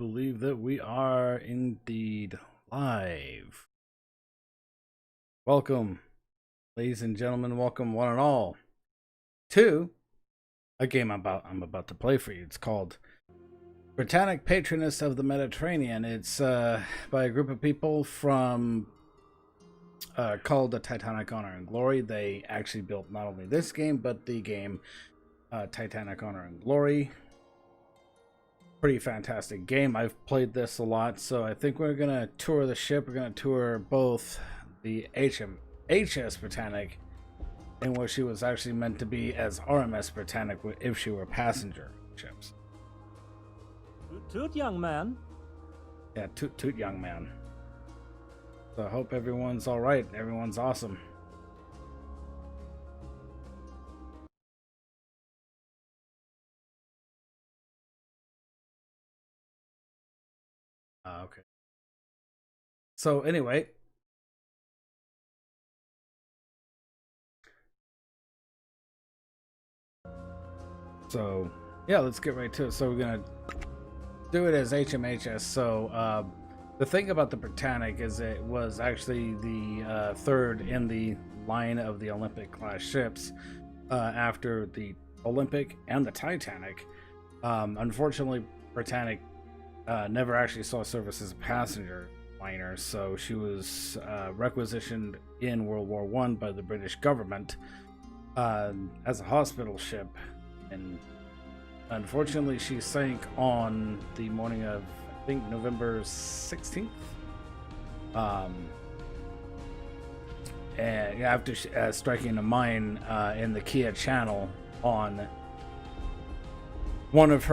believe that we are indeed live. Welcome, ladies and gentlemen, welcome one and all to a game I'm about to play for you. It's called Britannic, Patroness of the Mediterranean. It's by a group of people from called the Titanic Honor and Glory. They actually built not only this game, but the game Titanic Honor and Glory. Pretty fantastic game. I've played this a lot, so I think we're gonna tour the ship. We're gonna tour both the HMHS Britannic, and where she was actually meant to be as RMS Britannic if she were passenger ships. Toot, young man. Yeah, toot, young man. So I hope everyone's all right. Everyone's awesome. Okay. So anyway, so yeah, let's get right to it. So we're gonna do it as HMHS. So the thing about the Britannic is it was actually the third in the line of the Olympic class ships after the Olympic and the Titanic. Unfortunately, Britannic never actually saw service as a passenger liner, so she was requisitioned in World War I by the British government as a hospital ship, and unfortunately she sank on the morning of, I think, November 16th, and after striking a mine in the Kia Channel on one of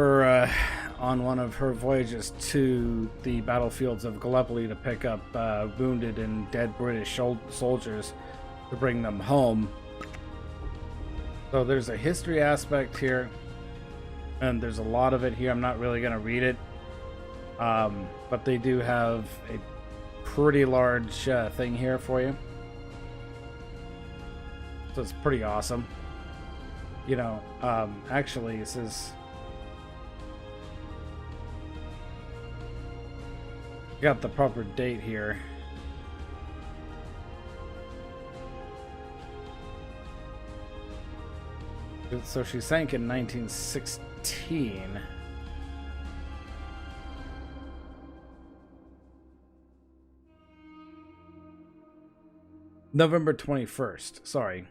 her voyages to the battlefields of Gallipoli to pick up wounded and dead British soldiers to bring them home. So there's a history aspect here, and there's a lot of it here. I'm not really going to read it, but they do have a pretty large thing here for you, so it's pretty awesome. You know, actually it says got the proper date here. So she sank in 1916. November 21st. Sorry.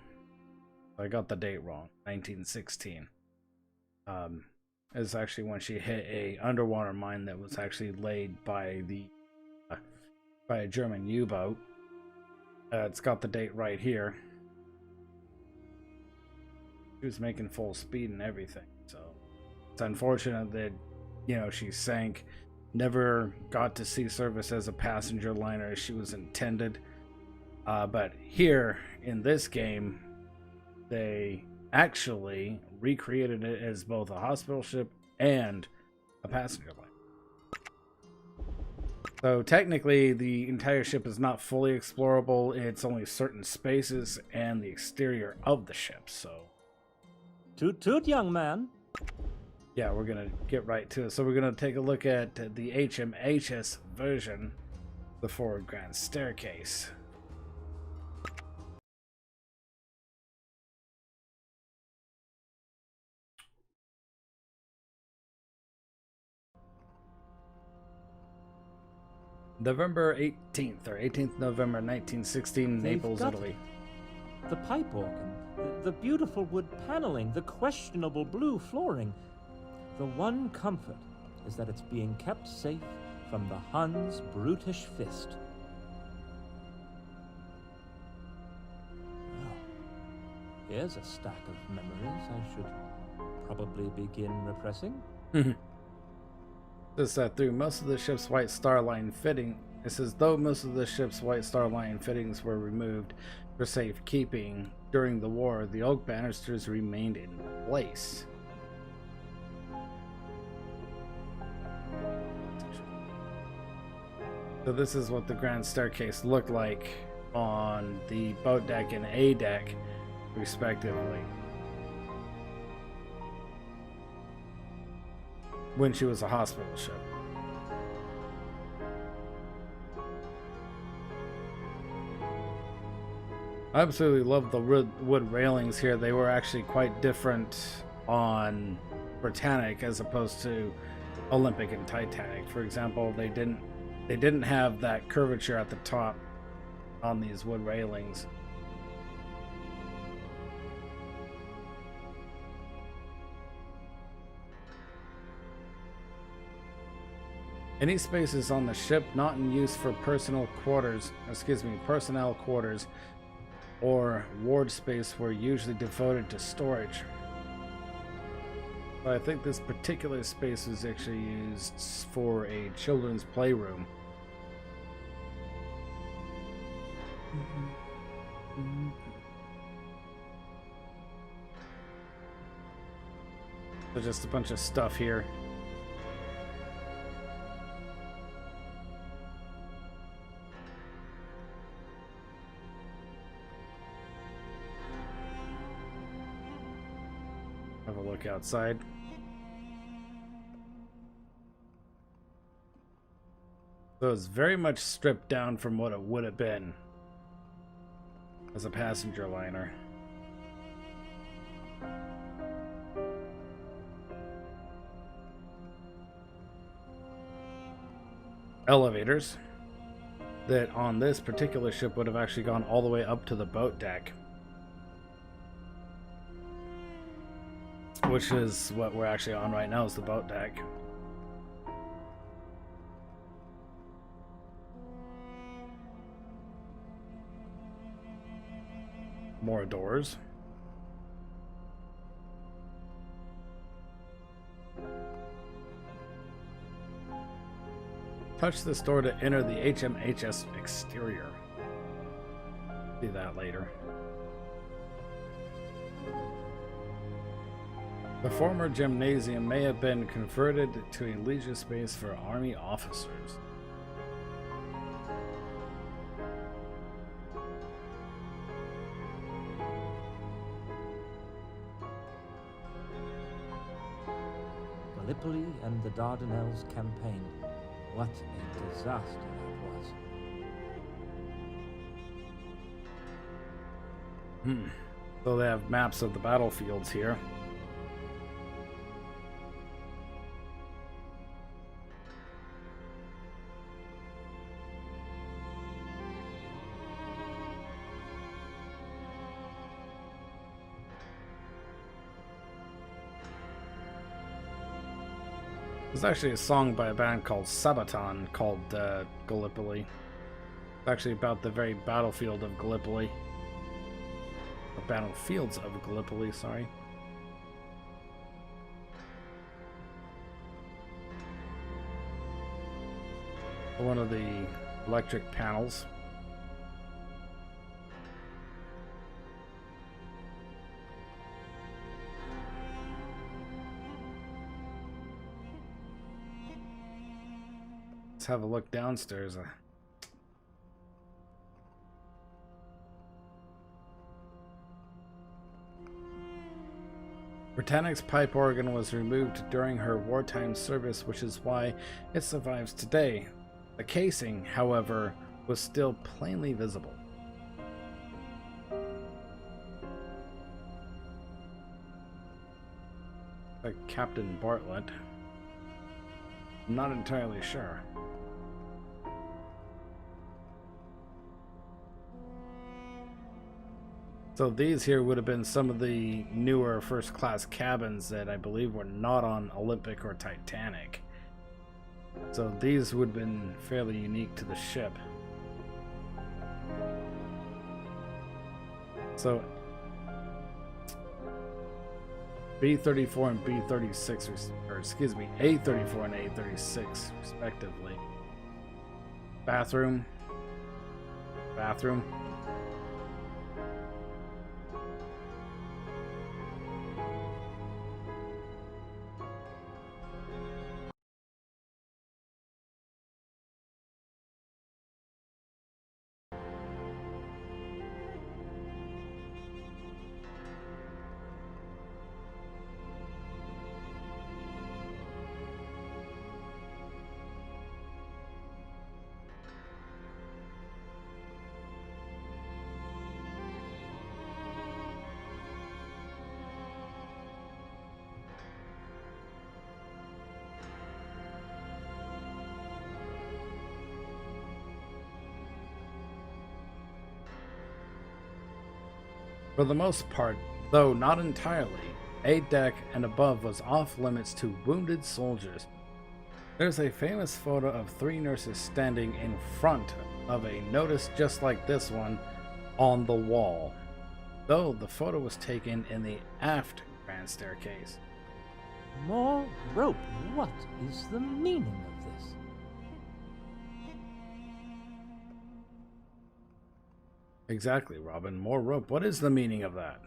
I got the date wrong. 1916. Is actually when she hit a underwater mine that was actually laid by a German U-boat. It's got the date right here. She was making full speed and everything, so it's unfortunate that, you know, she sank, never got to see service as a passenger liner as she was intended. But here in this game, they actually recreated it as both a hospital ship and a passenger liner. So technically the entire ship is not fully explorable. It's only certain spaces and the exterior of the ship. So Toot, young man. yeah, we're gonna get right to it. So we're gonna take a look at the HMHS version, the forward grand staircase. November 18th, or 18th November 1916, Naples, Italy. The pipe organ, the beautiful wood paneling, the questionable blue flooring. The one comfort is that it's being kept safe from the Hun's brutish fist. Well, here's a stack of memories I should probably begin repressing. This through most of the ship's White Star Line fitting. It says though most of the ship's White Star Line fittings were removed for safekeeping during the war, the oak banisters remained in place. So this is what the grand staircase looked like on the boat deck and A deck, respectively, when she was a hospital ship. I absolutely love the wood railings here. They were actually quite different on Britannic as opposed to Olympic and Titanic. For example, they didn't have that curvature at the top on these wood railings. Any spaces on the ship not in use for personnel quarters or ward space were usually devoted to storage. So I think this particular space was actually used for a children's playroom. So just a bunch of stuff here. Have a look outside. So it's very much stripped down from what it would have been as a passenger liner. Elevators that on this particular ship would have actually gone all the way up to the boat deck, which is what we're actually on right now, is the boat deck. More doors. Touch this door to enter the HMHS exterior. See that later. The former gymnasium may have been converted to a leisure space for Army officers. Gallipoli and the Dardanelles campaign. What a disaster that was. So they have maps of the battlefields here. There's actually a song by a band called Sabaton called Gallipoli. It's actually about the very battlefield of Gallipoli. Or battlefields of Gallipoli, sorry. One of the electric panels. Let's have a look downstairs. Britannic's pipe organ was removed during her wartime service, which is why it survives today. The casing, however, was still plainly visible. Like Captain Bartlett. I'm not entirely sure. So these here would have been some of the newer first-class cabins that I believe were not on Olympic or Titanic. So these would have been fairly unique to the ship. So B-34 and B-36, or excuse me, A-34 and A-36 respectively. Bathroom. Bathroom. For the most part, though not entirely, A deck and above was off limits to wounded soldiers. There's a famous photo of 3 nurses standing in front of a notice just like this one on the wall, though the photo was taken in the aft grand staircase. More rope. What is the meaning of this? Exactly, Robin. More rope. What is the meaning of that?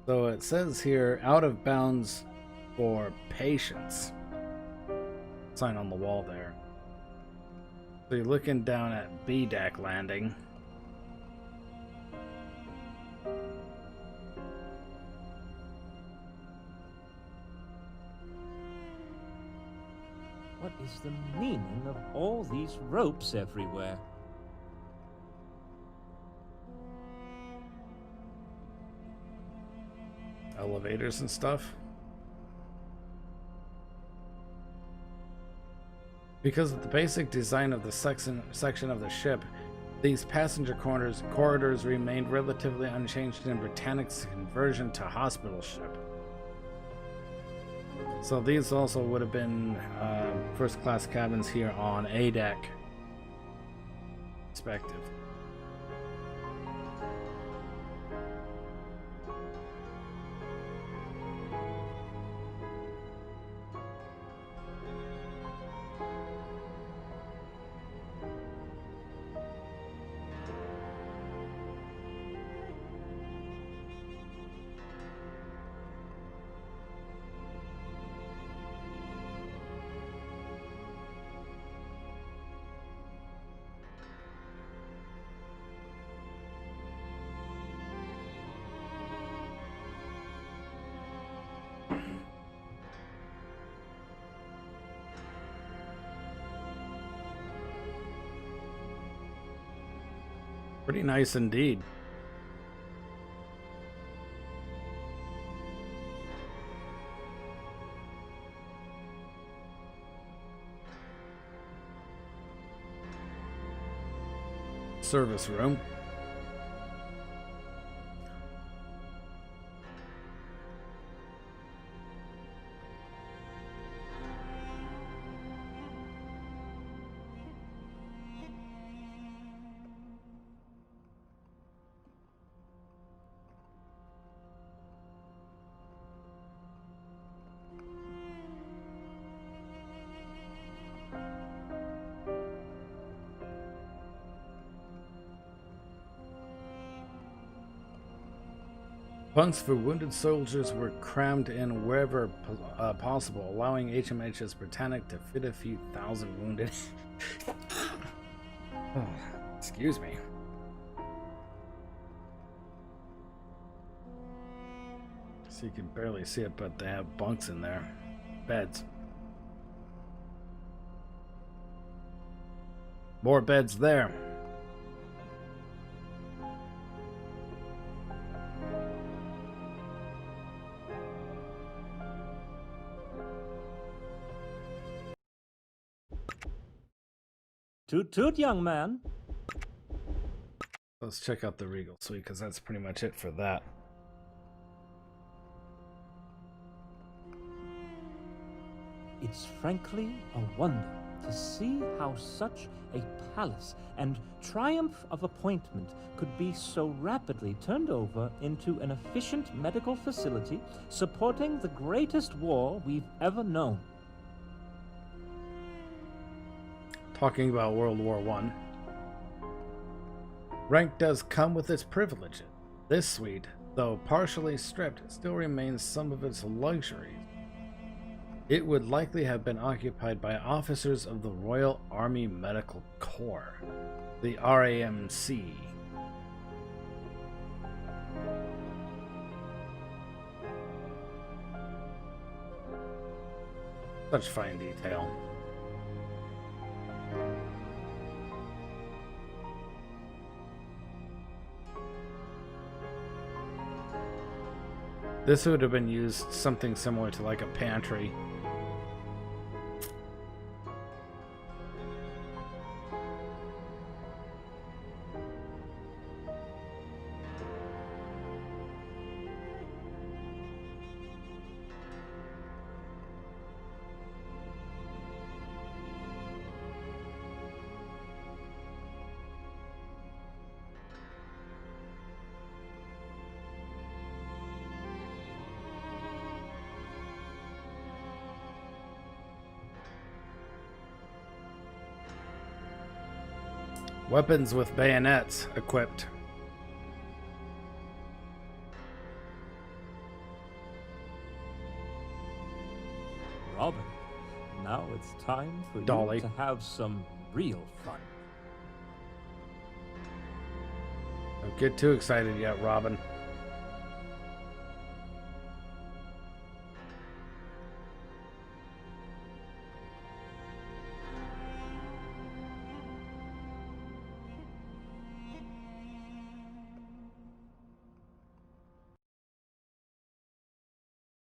So it says here, out of bounds for patients. Sign on the wall there. So you're looking down at B deck landing. What is the meaning of all these ropes everywhere? Elevators and stuff. Because of the basic design of the section of the ship, these passenger corridors remained relatively unchanged in Britannic's conversion to hospital ship. So these also would have been first class cabins here on A deck. Perspective. Pretty nice indeed. Service room. Bunks for wounded soldiers were crammed in wherever possible, allowing HMHS Britannic to fit a few thousand wounded. Excuse me. So you can barely see it, but they have bunks in there. Beds. More beds there. Toot toot, young man. Let's check out the Regal suite, because that's pretty much it for that. It's frankly a wonder to see how such a palace and triumph of appointment could be so rapidly turned over into an efficient medical facility supporting the greatest war we've ever known. Talking about World War I. Rank does come with its privileges. This suite, though partially stripped, still remains some of its luxuries. It would likely have been occupied by officers of the Royal Army Medical Corps, the RAMC. Such fine detail. This would have been used something similar to like a pantry. Weapons with bayonets equipped. Robin, now it's time for Dolly. you to have some real fun. Don't get too excited yet, Robin.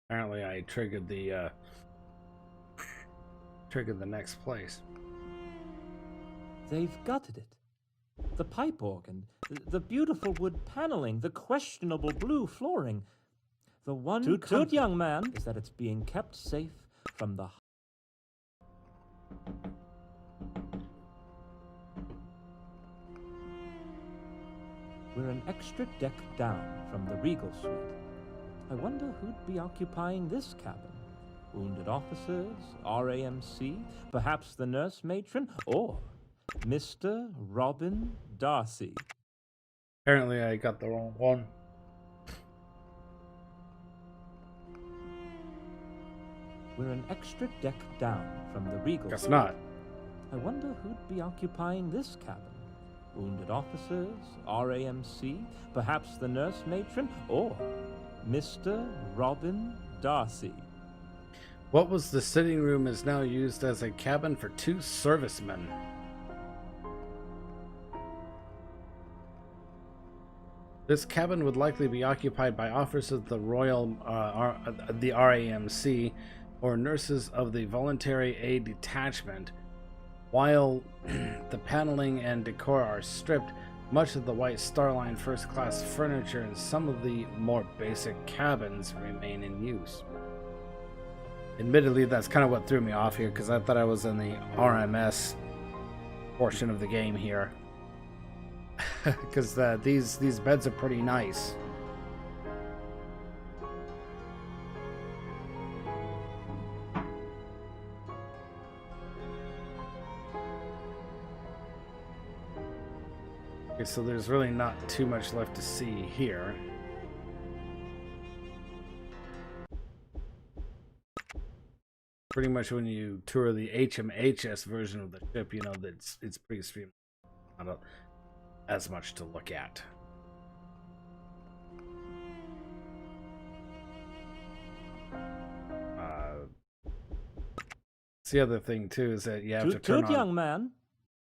Apparently I triggered the next place. They've gutted it. The pipe organ, the beautiful wood paneling, the questionable blue flooring. The one comfort, young man, is that it's being kept safe from the... We're an extra deck down from the Regal suite. I wonder who'd be occupying this cabin. Wounded officers, RAMC, perhaps the nurse matron, or Mr. Robin Darcy. Apparently I got the wrong one. We're an extra deck down from the Regal. Guess not. I wonder who'd be occupying this cabin. Wounded officers, RAMC, perhaps the nurse matron, or Mr. Robin Darcy. What was the sitting room is now used as a cabin for 2 servicemen. This cabin would likely be occupied by officers of the the RAMC or nurses of the Voluntary Aid Detachment. While the paneling and decor are stripped, much of the white Star Line first-class furniture and some of the more basic cabins remain in use. Admittedly, that's kind of what threw me off here, because I thought I was in the RMS portion of the game here. Because these beds are pretty nice. Okay, so there's really not too much left to see here. Pretty much when you tour the HMHS version of the ship, you know that it's pretty streamlined. Not as much to look at. The other thing too is that you have to turn on young man.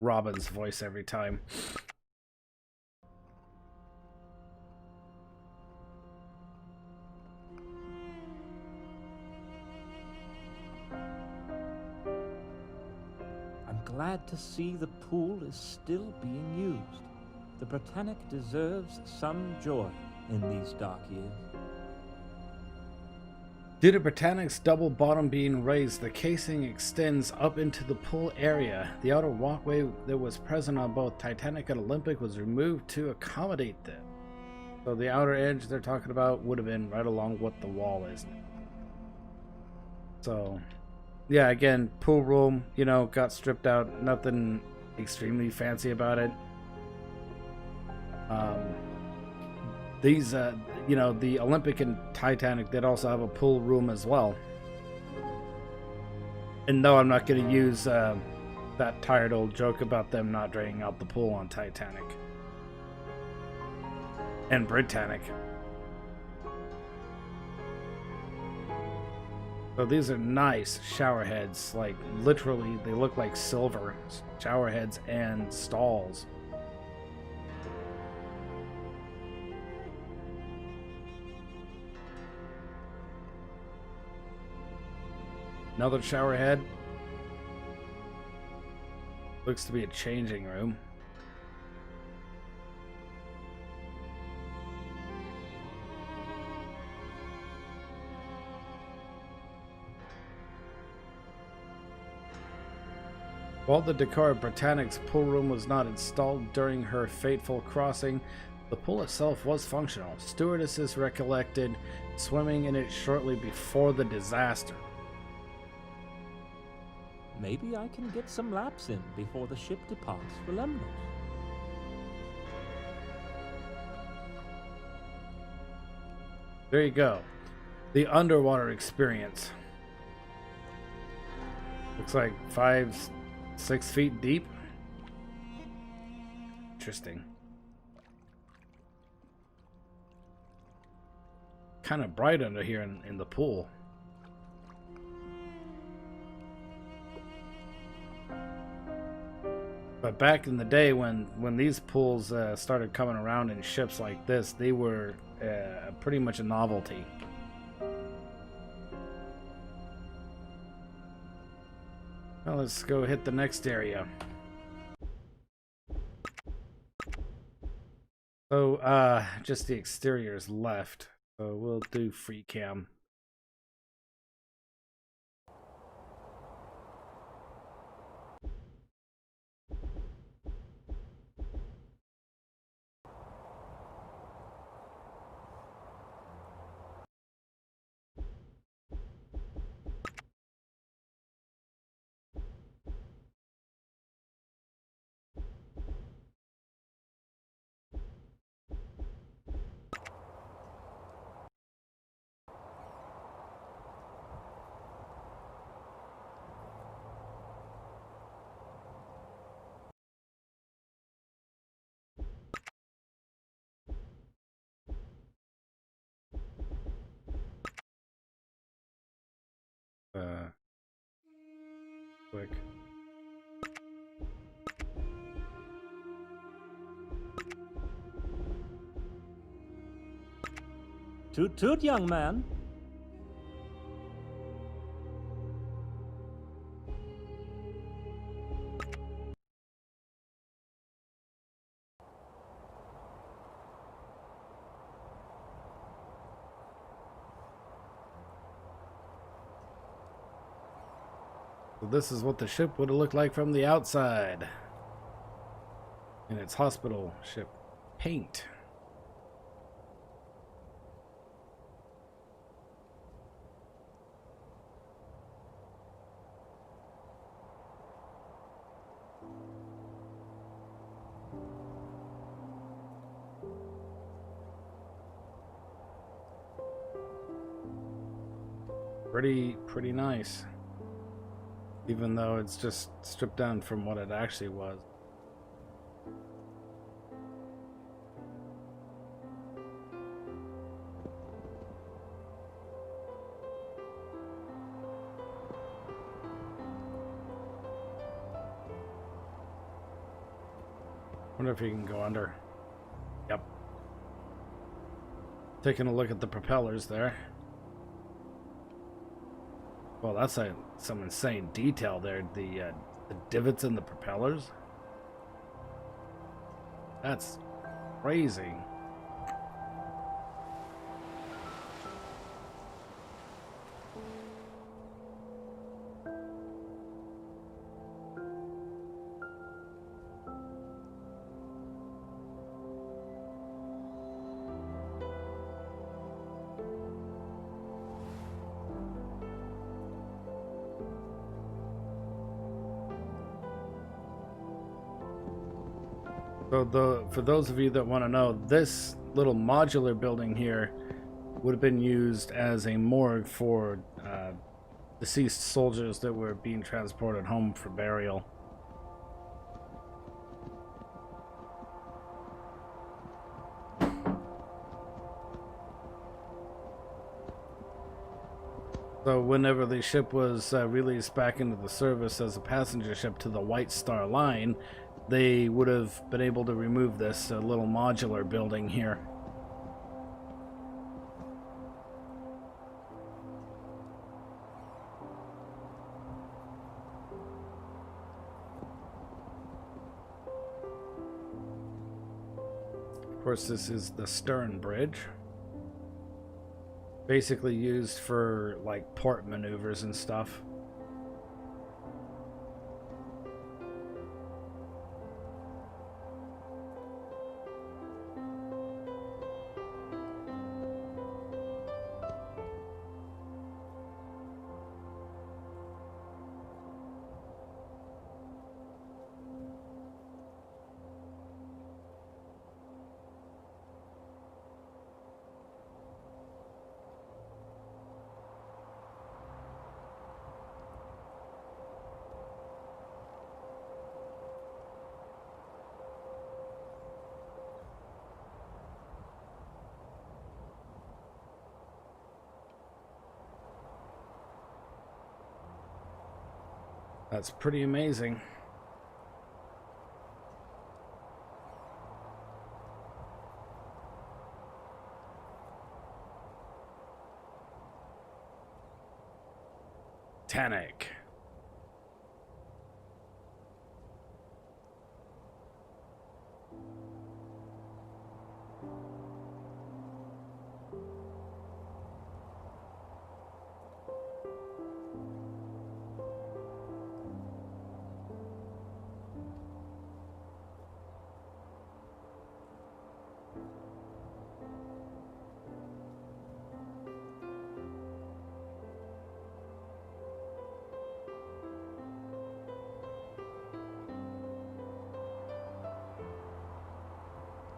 Robin's voice every time. I'm glad to see the pool is still being used. The Britannic deserves some joy in these dark years. Due to Britannic's double bottom being raised, the casing extends up into the pool area. The outer walkway that was present on both Titanic and Olympic was removed to accommodate them. So the outer edge they're talking about would have been right along what the wall is. So, yeah, again, pool room, you know, got stripped out. Nothing extremely fancy about it. These, you know, the Olympic and Titanic, they'd also have a pool room as well. And no, I'm not going to use that tired old joke about them not draining out the pool on Titanic and Britannic. So these are nice shower heads, like literally they look like silver shower heads and stalls. Another shower head. Looks to be a changing room. While the decor of Britannic's pool room was not installed during her fateful crossing, the pool itself was functional. Stewardesses recollected swimming in it shortly before the disaster. Maybe I can get some laps in before the ship departs for Lemnos. There you go. The underwater experience. Looks like 5-6 feet deep. Interesting. Kind of bright under here in the pool. But back in the day when these pools started coming around in ships like this, they were pretty much a novelty. Well, let's go hit the next area. So, just the exteriors left. So we'll do free cam. Quick. Toot toot, young man. So this is what the ship would have looked like from the outside. In its hospital ship paint. Pretty nice. Even though it's just stripped down from what it actually was. Wonder if you can go under. Yep. Taking a look at the propellers there. Well, that's some insane detail there. The divots in the propellers. That's crazy. So for those of you that want to know, this little modular building here would have been used as a morgue for deceased soldiers that were being transported home for burial. So whenever the ship was released back into the service as a passenger ship to the White Star Line, they would have been able to remove this little modular building here. Of course, this is the stern bridge. Basically used for like port maneuvers and stuff. That's pretty amazing. Titanic.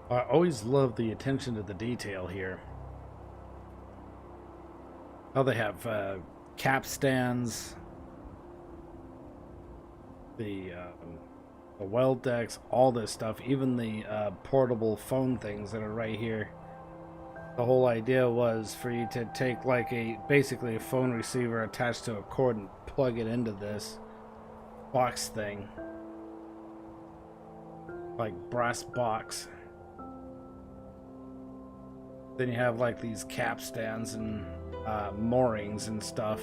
I always love the attention to the detail here. How they have capstans, the weld decks, all this stuff, even the portable phone things that are right here. The whole idea was for you to take like basically a phone receiver attached to a cord and plug it into this box thing, like brass box. Then you have like these capstans and moorings and stuff.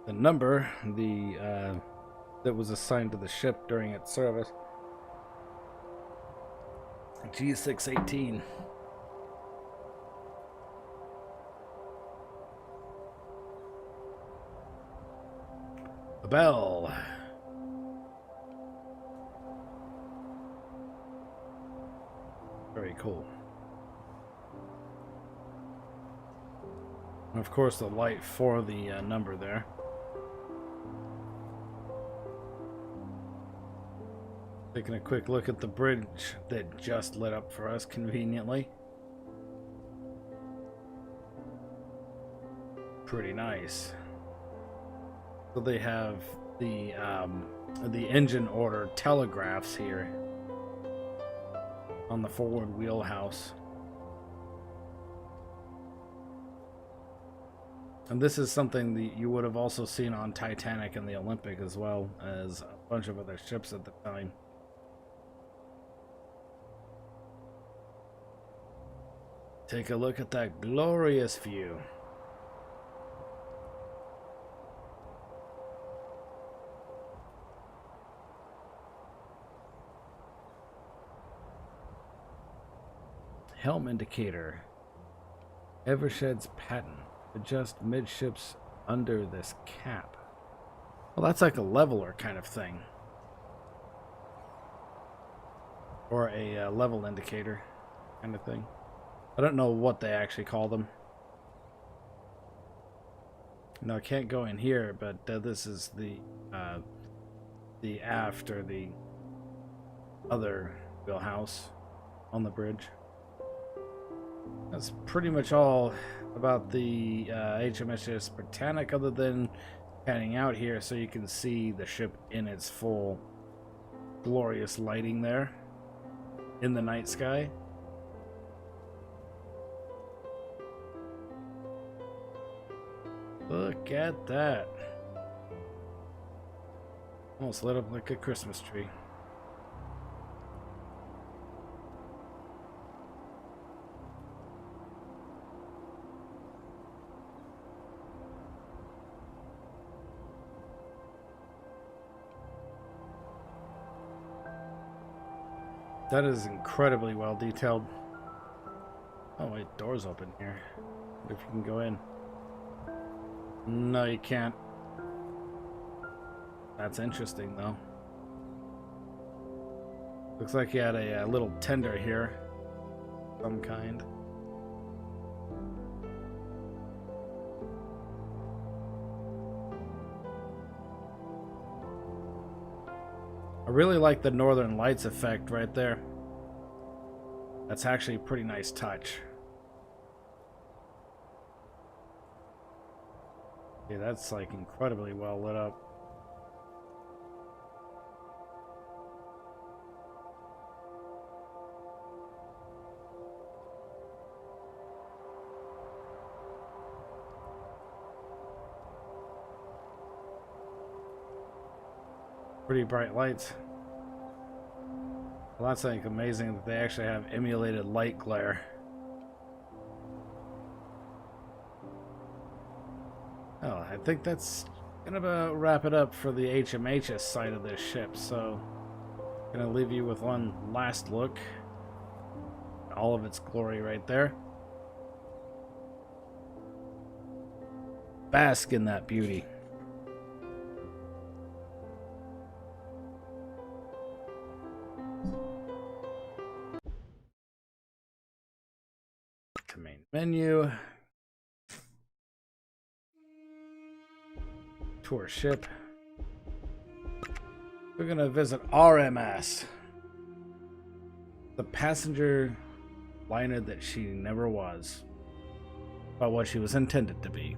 The number, that was assigned to the ship during its service. G618. The bell. Very cool. And of course the light for the number there. Taking a quick look at the bridge that just lit up for us conveniently. Pretty nice. So they have the engine order telegraphs here on the forward wheelhouse. And this is something that you would have also seen on Titanic and the Olympic, as well as a bunch of other ships at the time. Take a look at that glorious view. Helm indicator. Evershed's patent. Adjust midships under this cap. Well, that's like a leveler kind of thing. Or a level indicator kind of thing. I don't know what they actually call them. No, I can't go in here, but this is the aft, or the other wheelhouse on the bridge. That's pretty much all about the HMHS Britannic, other than panning out here so you can see the ship in its full glorious lighting there in the night sky. Look at that. Almost lit up like a Christmas tree. That is incredibly well detailed. Oh wait, door's open here. Wonder if you can go in. No, you can't. That's interesting, though. Looks like you had a little tender here. Some kind. I really like the Northern Lights effect right there. That's actually a pretty nice touch. Yeah, that's like incredibly well lit up. Pretty bright lights. Well, that's like amazing that they actually have emulated light glare. Oh, I think that's gonna wrap it up for the HMHS side of this ship. So, gonna leave you with one last look. All of its glory right there. Bask in that beauty. To main menu. Tour ship. We're gonna visit RMS, the passenger liner that she never was, but what she was intended to be.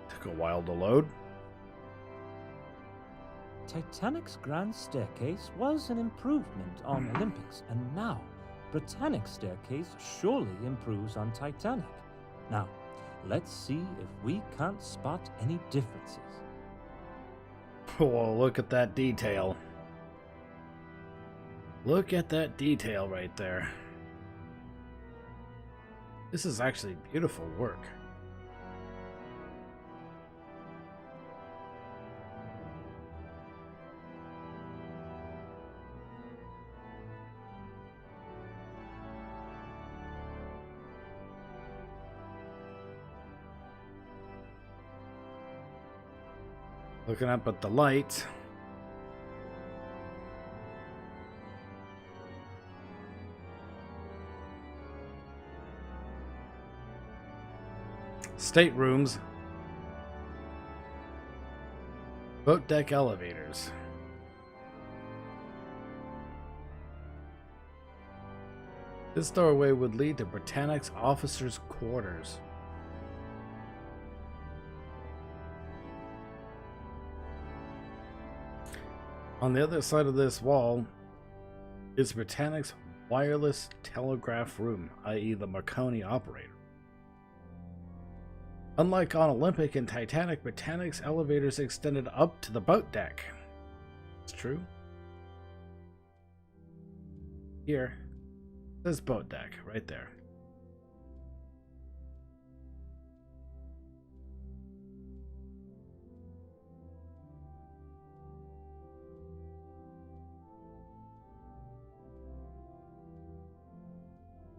Took a while to load. Titanic's grand staircase was an improvement on Olympic's, and now Britannic's staircase surely improves on Titanic. Now, let's see if we can't spot any differences. Well, look at that detail. Look at that detail right there. This is actually beautiful work. Looking up at the light. Staterooms. Boat deck elevators. This doorway would lead to Britannic's officers' quarters. On the other side of this wall is Britannic's wireless telegraph room, i.e. the Marconi operator. Unlike on Olympic and Titanic, Britannic's elevators extended up to the boat deck. It's true. Here, this boat deck right there.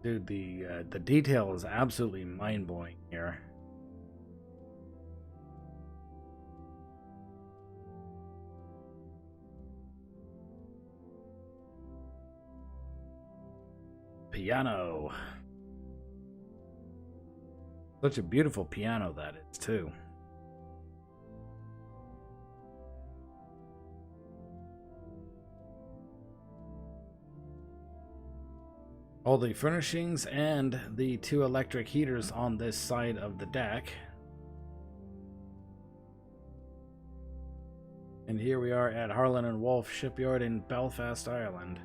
Dude, the detail is absolutely mind-blowing here. Piano. Such a beautiful piano that is, too. All the furnishings and the 2 electric heaters on this side of the deck. And here we are at Harland and Wolff Shipyard in Belfast, Ireland.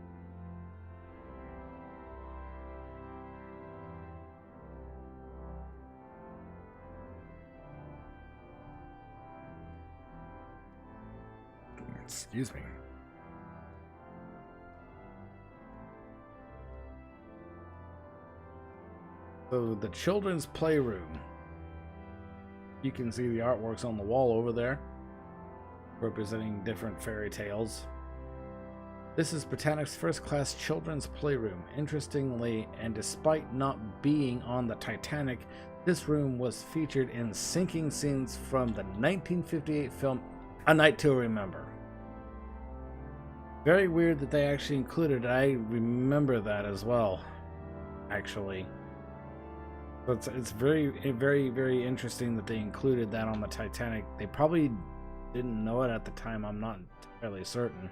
Excuse me. So the children's playroom. You can see the artworks on the wall over there, representing different fairy tales. This is Britannic's first-class children's playroom. Interestingly, and despite not being on the Titanic, this room was featured in sinking scenes from the 1958 film A Night to Remember. Very weird that they actually included it. I remember that as well, actually. So it's very, very, very interesting that they included that on the Titanic. They probably didn't know it at the time. I'm not entirely certain.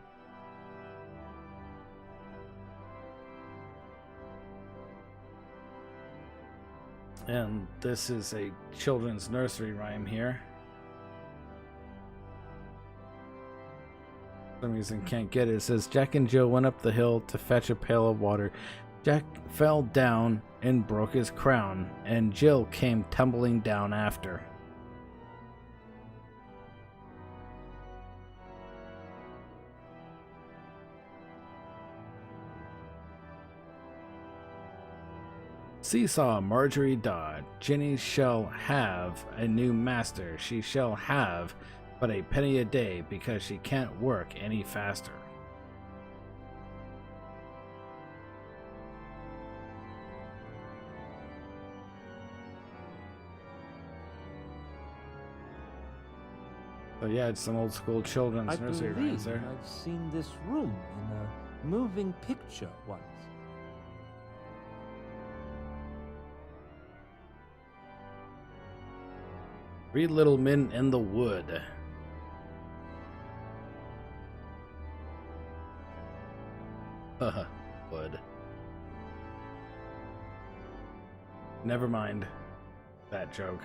And this is a children's nursery rhyme here. For some reason can't get it. It says, Jack and Jill went up the hill to fetch a pail of water. Jack fell down and broke his crown, and Jill came tumbling down after. Seesaw Marjorie Dodd. Ginny shall have a new master. She shall have but a penny a day because she can't work any faster. So yeah, it's some old school children's nursery rhymes there. I've seen this room in a moving picture once. Three Little Men in the Wood. Wood. Never mind that joke.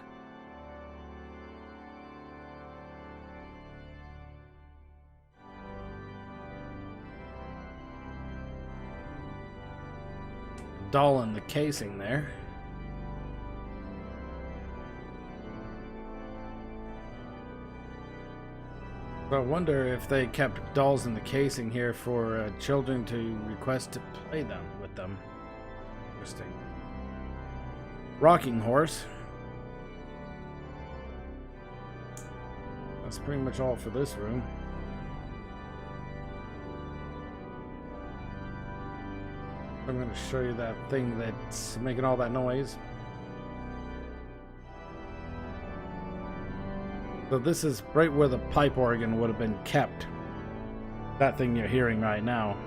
Doll in the casing there. So I wonder if they kept dolls in the casing here for children to request to play them with them. Interesting. Rocking horse. That's pretty much all for this room. I'm going to show you that thing that's making all that noise. So this is right where the pipe organ would have been kept. That thing you're hearing right now.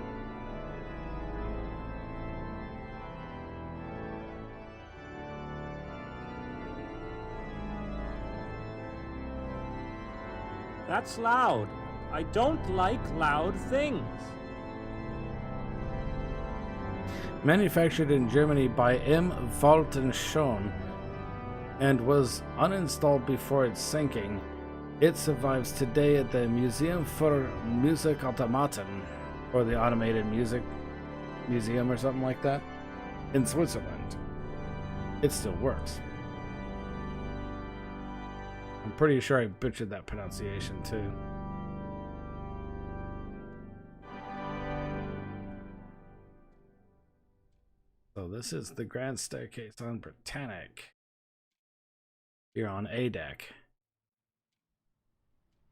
That's loud. I don't like loud things. Manufactured in Germany by M. Waltenschon and was uninstalled before its sinking. It survives today at the Museum für Musikautomaten, or the Automated Music Museum or something like that, in Switzerland. It still works. I'm pretty sure I butchered that pronunciation too. So this is the grand staircase on Britannic. Here on A deck.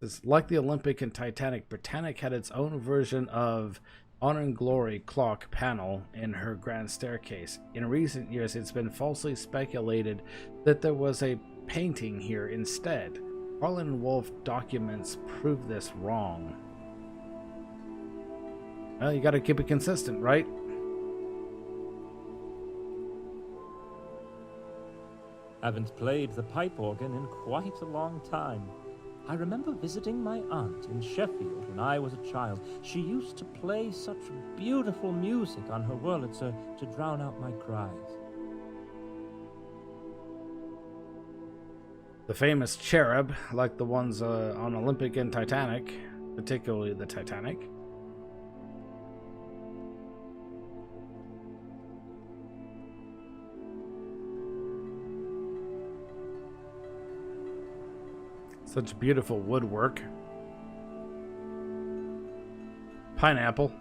It's like the Olympic and Titanic. Britannic had its own version of Honor and Glory clock panel in her grand staircase. In recent years, it's been falsely speculated that there was a painting here instead. Harlan and Wolff documents prove this wrong. Well, you gotta keep it consistent, right? Haven't played the pipe organ in quite a long time. I remember visiting my aunt in Sheffield when I was a child. She used to play such beautiful music on her Wurlitzer to drown out my cries. The famous cherub, like the ones on Olympic and Titanic, particularly the Titanic. Such beautiful woodwork. Pineapple.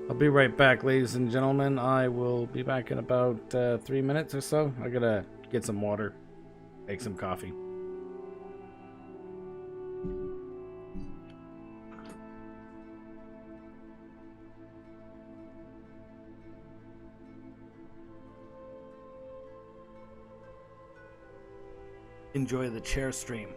I'll be right back, ladies and gentlemen. I will be back in about 3 minutes or so. I gotta get some water, make some coffee. Enjoy the chair stream.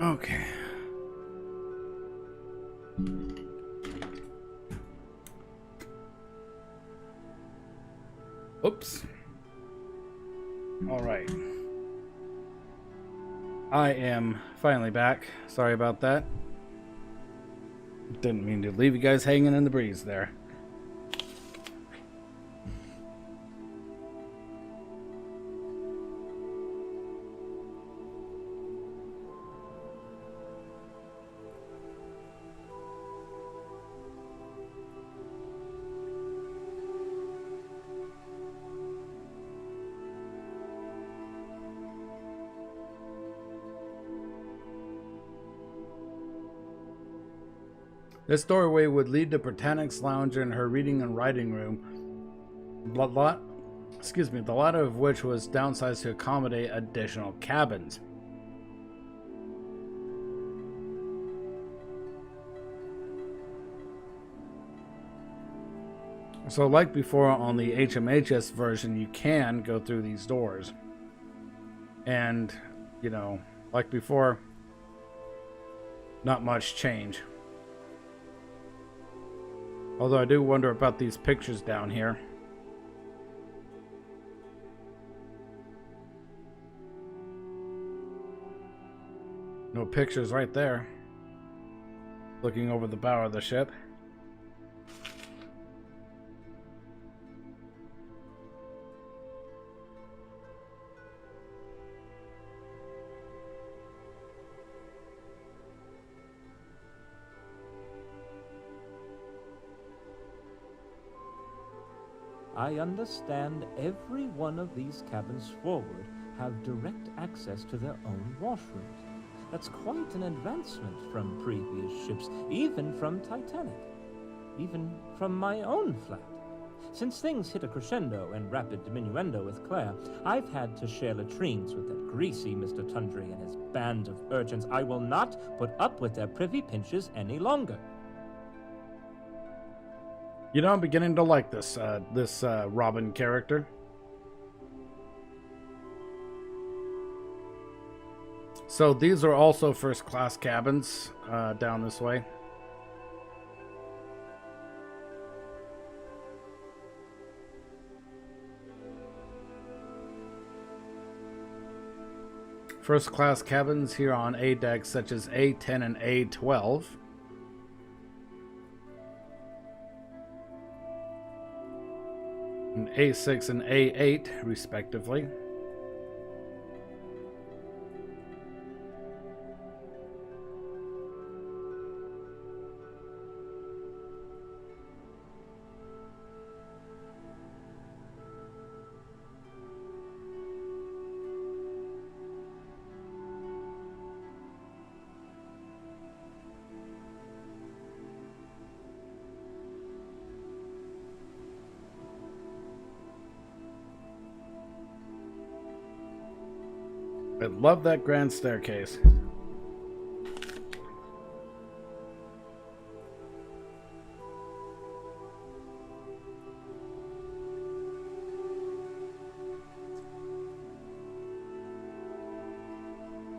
Okay. Oops. All right. I am finally back. Sorry about that. Didn't mean to leave you guys hanging in the breeze there. This doorway would lead to Britannic's lounge and her reading and writing room. The latter of which was downsized to accommodate additional cabins. So like before on the HMHS version, you can go through these doors. And, you know, like before, not much change. Although I do wonder about these pictures down here. No pictures right there. Looking over the bow of the ship. I understand every one of these cabins forward have direct access to their own washrooms. That's quite an advancement from previous ships, even from Titanic, even from my own flat. Since things hit a crescendo and rapid diminuendo with Claire, I've had to share latrines with that greasy Mr. Tundry and his band of urchins. I will not put up with their privy pinches any longer. You know, I'm beginning to like this Robin character. So these are also first class cabins down this way. First class cabins here on A decks such as A10 and A12. And A6 and A8 respectively. I love that grand staircase.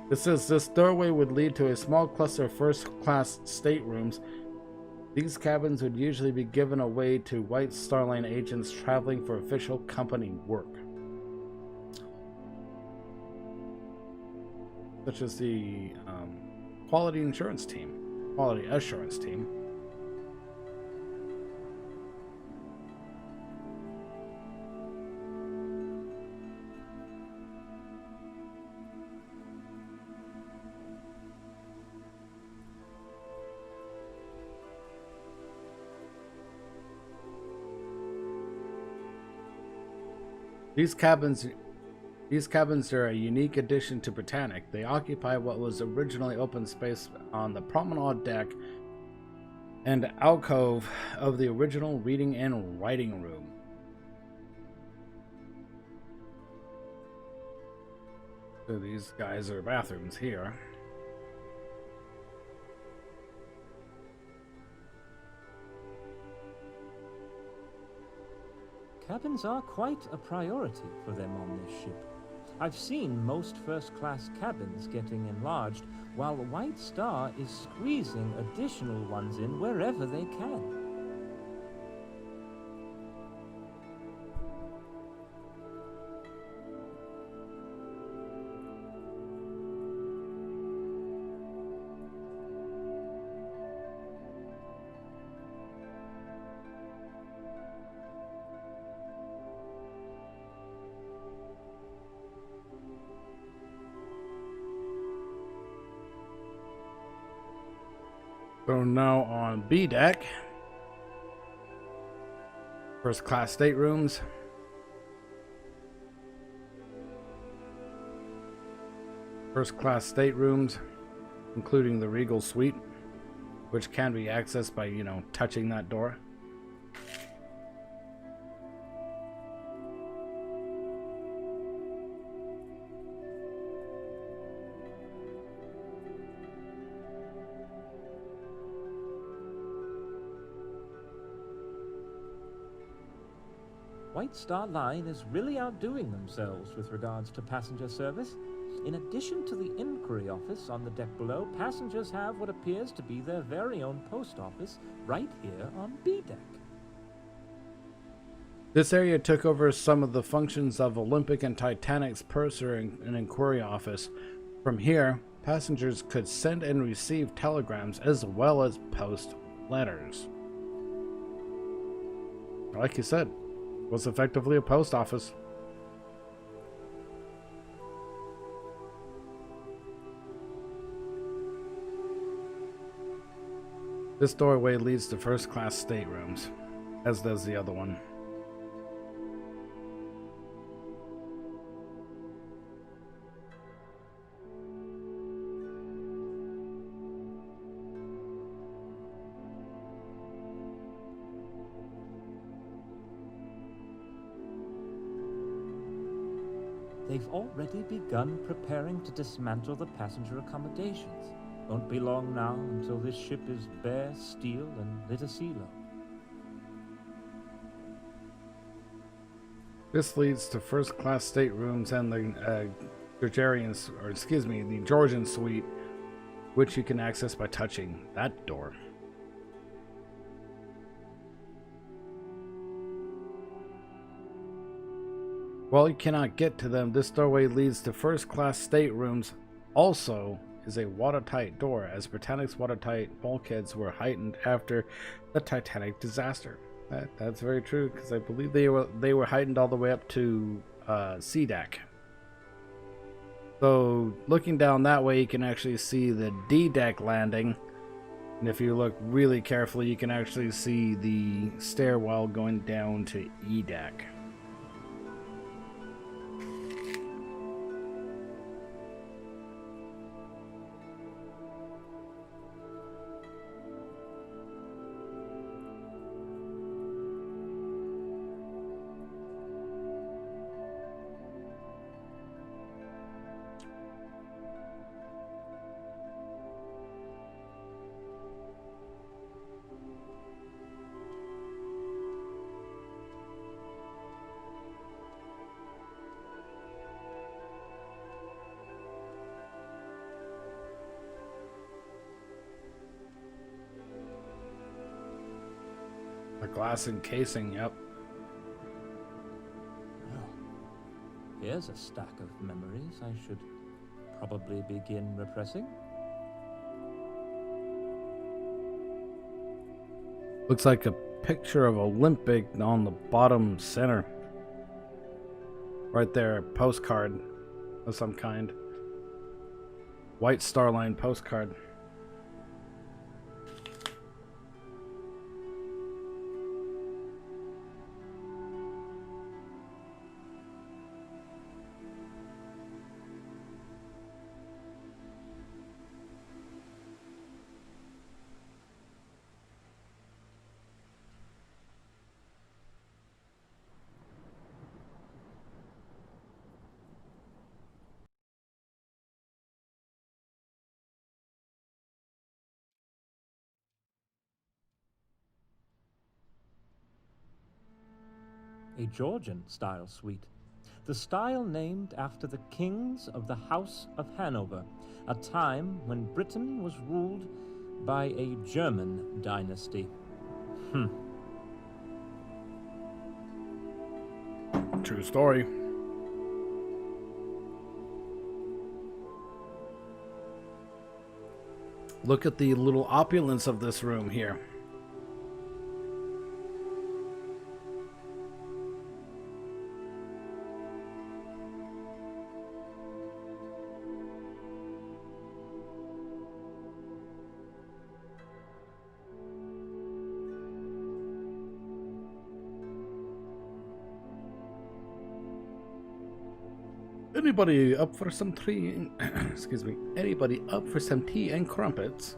It says this doorway would lead to a small cluster of first-class staterooms. These cabins would usually be given away to White Star Line agents traveling for official company work, such as the quality assurance team. These cabins are a unique addition to Britannic. They occupy what was originally open space on the promenade deck and alcove of the original reading and writing room. So these guys are bathrooms here. Cabins are quite a priority for them on this ship. I've seen most first-class cabins getting enlarged, while White Star is squeezing additional ones in wherever they can. So now on B deck, first class staterooms. First class staterooms, including the Regal suite, which can be accessed by, touching that door. White Star Line is really outdoing themselves with regards to passenger service. In addition to the inquiry office on the deck below, passengers have what appears to be their very own post office right here on B deck. This area took over some of the functions of Olympic and Titanic's purser and inquiry office. From here, passengers could send and receive telegrams as well as post letters. Like you said, it was effectively a post office. This doorway leads to first class staterooms, as does the other one. They've already begun preparing to dismantle the passenger accommodations. Won't be long now until this ship is bare steel and lit a sea-low. This leads to first class staterooms and the the Georgian suite, which you can access by touching that door. While you cannot get to them, this doorway leads to first class staterooms. Also is a watertight door, as Britannic's watertight bulkheads were heightened after the Titanic disaster. That's very true, because I believe they were heightened all the way up to C deck. So looking down that way, you can actually see the D deck landing, and if you look really carefully, you can actually see the stairwell going down to E deck. A glass encasing, yep. Well, here's a stack of memories I should probably begin repressing. Looks like a picture of Olympic on the bottom center. Right there, a postcard of some kind. White Star Line postcard. A Georgian-style suite. The style named after the kings of the House of Hanover, a time when Britain was ruled by a German dynasty. True story. Look at the little opulence of this room here. Anybody up for some tea? Excuse me. Anybody up for some tea and crumpets?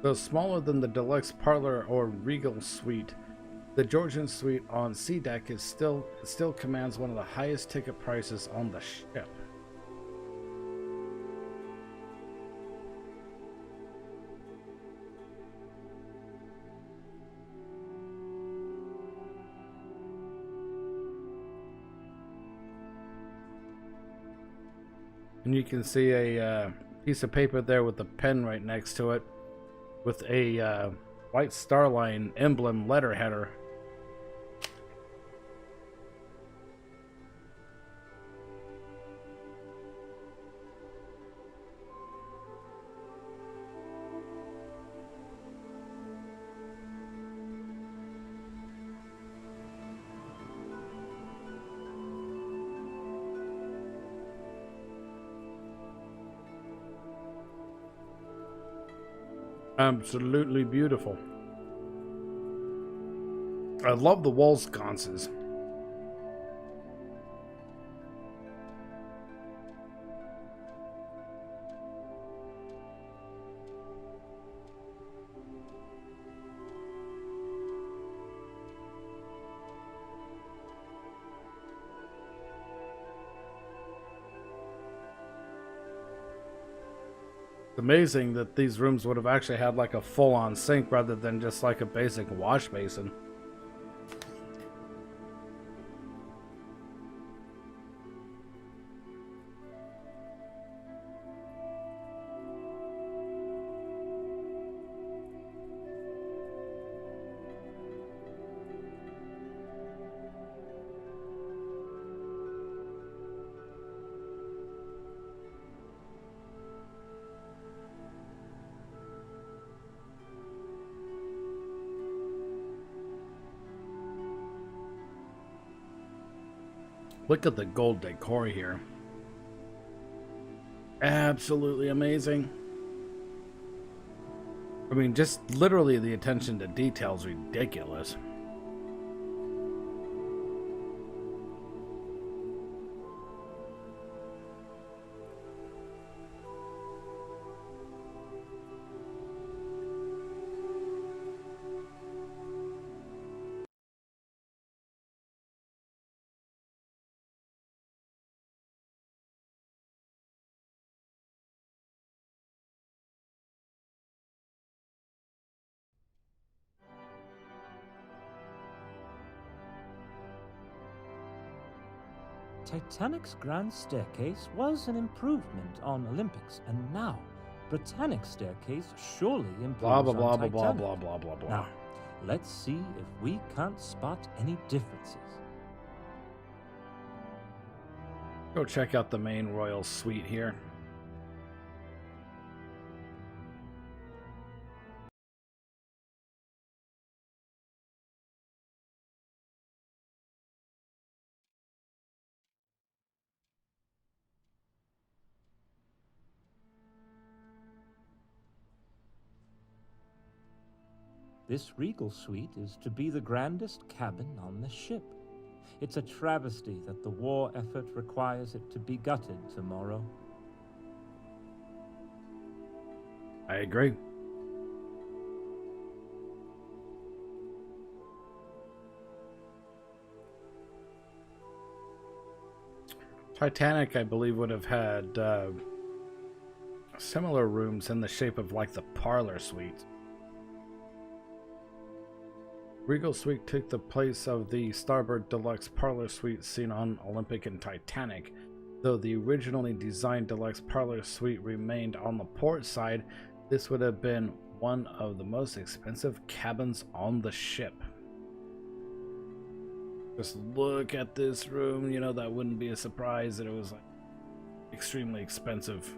Though smaller than the deluxe parlor or Regal suite, the Georgian suite on C deck is still commands one of the highest ticket prices on the ship. And you can see a piece of paper there with a pen right next to it with a white Star Line emblem letterheader. Absolutely beautiful. I love the wall sconces. It's amazing that these rooms would have actually had like a full-on sink rather than just like a basic wash basin. Look at the gold decor here. Absolutely amazing. I mean, just literally the attention to detail is ridiculous. Titanic's grand staircase was an improvement on Olympic's, and now Britannic staircase surely improves Blah blah blah on blah Titanic. blah blah blah blah. Now, let's see if we can't spot any differences. Go check out the main royal suite here. This Regal suite is to be the grandest cabin on the ship. It's a travesty that the war effort requires it to be gutted tomorrow. I agree. Titanic, I believe, would have had similar rooms in the shape of like the parlor suite. Regal Suite took the place of the Starboard Deluxe Parlor Suite seen on Olympic and Titanic. Though the originally designed Deluxe Parlor Suite remained on the port side, this would have been one of the most expensive cabins on the ship. Just look at this room, you know, that wouldn't be a surprise that it was like extremely expensive.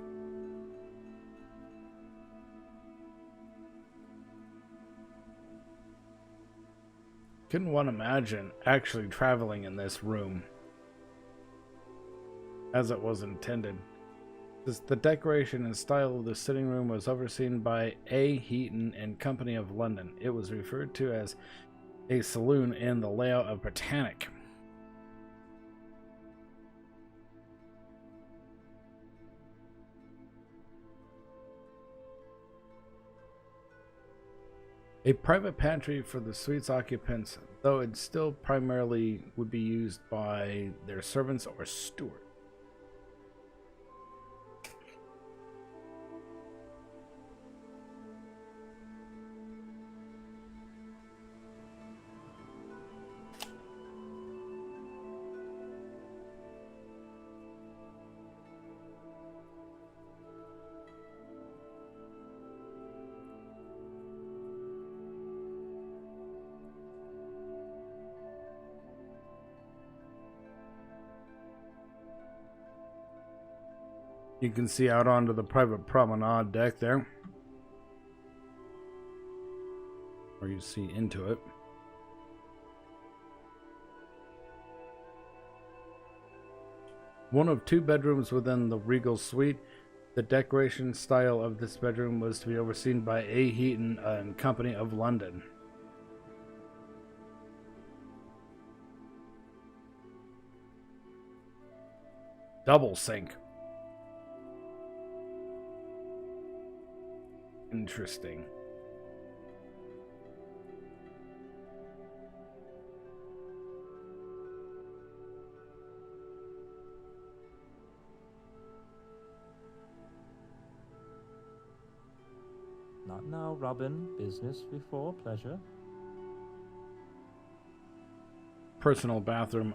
Couldn't want to imagine actually traveling in this room as it was intended. The decoration and style of the sitting room was overseen by A. Heaton and Company of London. It was referred to as a saloon in the layout of Britannic. A private pantry for the suite's occupants, though it still primarily would be used by their servants or steward. You can see out onto the private promenade deck there. Or you see into it. One of 2 bedrooms within the Regal suite. The decoration style of this bedroom was to be overseen by A. Heaton and Company of London. Double sink. Interesting. Not now, Robin. Business before pleasure. Personal bathroom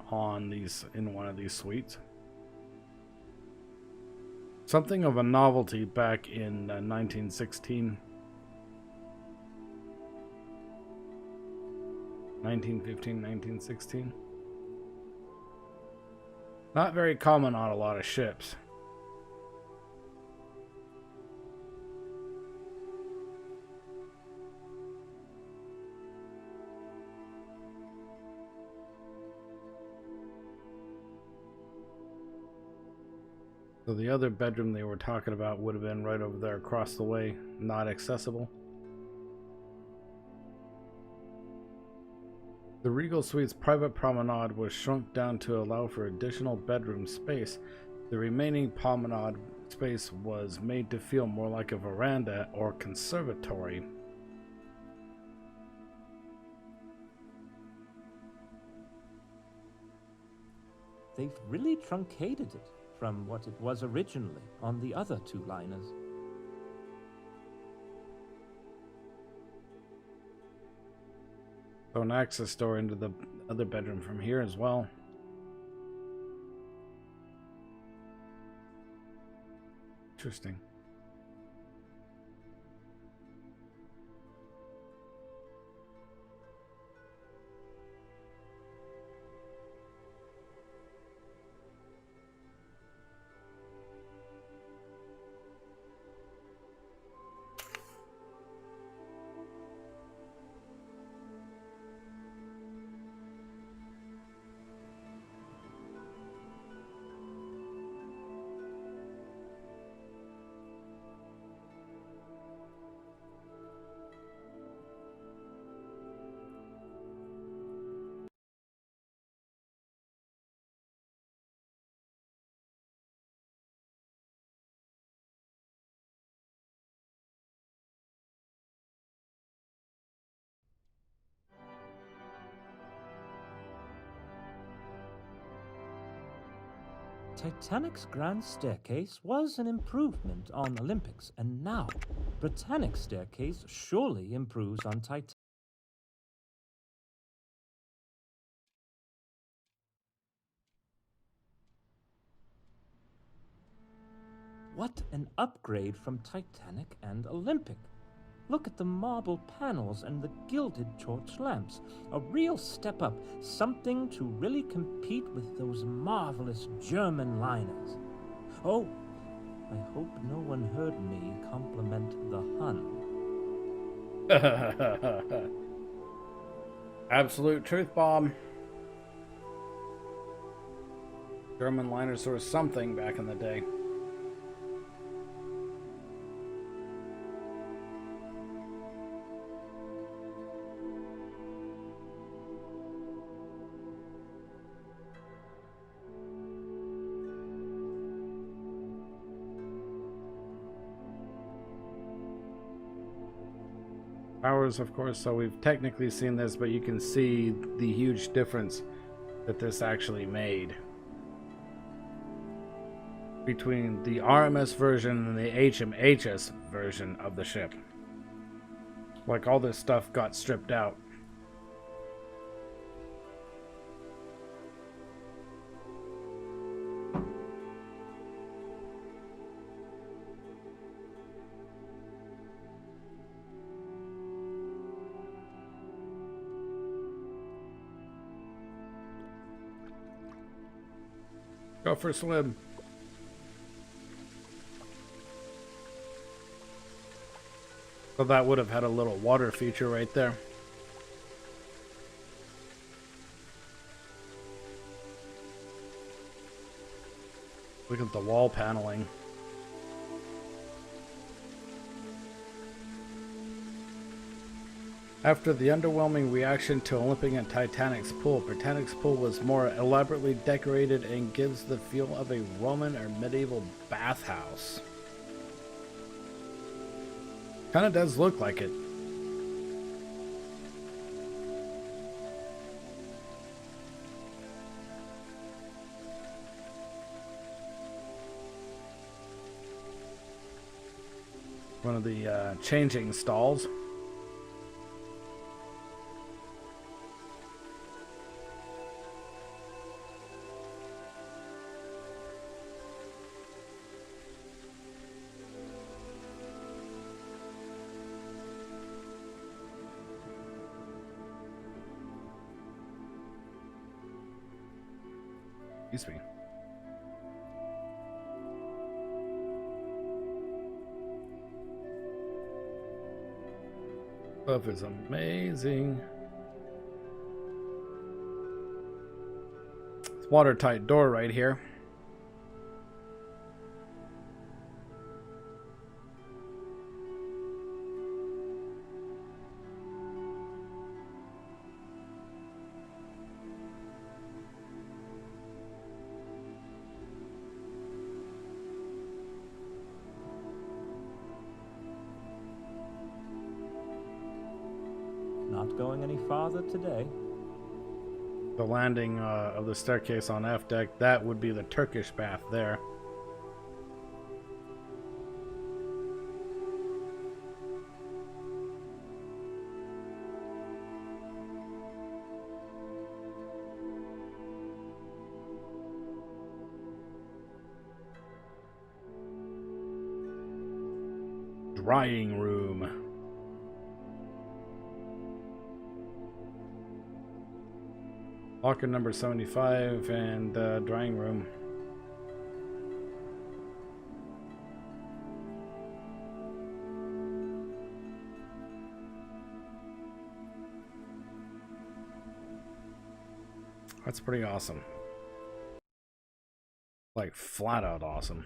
in one of these suites. Something of a novelty back in 1916. 1915, 1916. Not very common on a lot of ships. So the other bedroom they were talking about would have been right over there across the way, not accessible. The Regal Suite's private promenade was shrunk down to allow for additional bedroom space. The remaining promenade space was made to feel more like a veranda or conservatory. They've really truncated it from what it was originally on the other 2 liners. So an access door into the other bedroom from here as well. Interesting. Titanic's grand staircase was an improvement on Olympic's, and now Britannic's staircase surely improves on Titanic. What an upgrade from Titanic and Olympic. Look at the marble panels and the gilded torch lamps. A real step up, something to really compete with those marvelous German liners. Oh, I hope no one heard me compliment the Hun. Absolute truth bomb. German liners were something back in the day. Powers, of course, so we've technically seen this, but you can see the huge difference that this actually made between the RMS version and the HMHS version of the ship. Like, all this stuff got stripped out. Go for a swim. So that would have had a little water feature right there. Look at the wall paneling. After the underwhelming reaction to Olympic and Titanic's pool, Britannic's pool was more elaborately decorated and gives the feel of a Roman or medieval bathhouse. Kind of does look like it. One of the changing stalls. Excuse me. Stuff is amazing. It's watertight door right here. Not going any farther today. The landing of the staircase on F deck, that would be the Turkish bath there. Drying room. Locker number 75 and drying room. That's pretty awesome. Like, flat out awesome.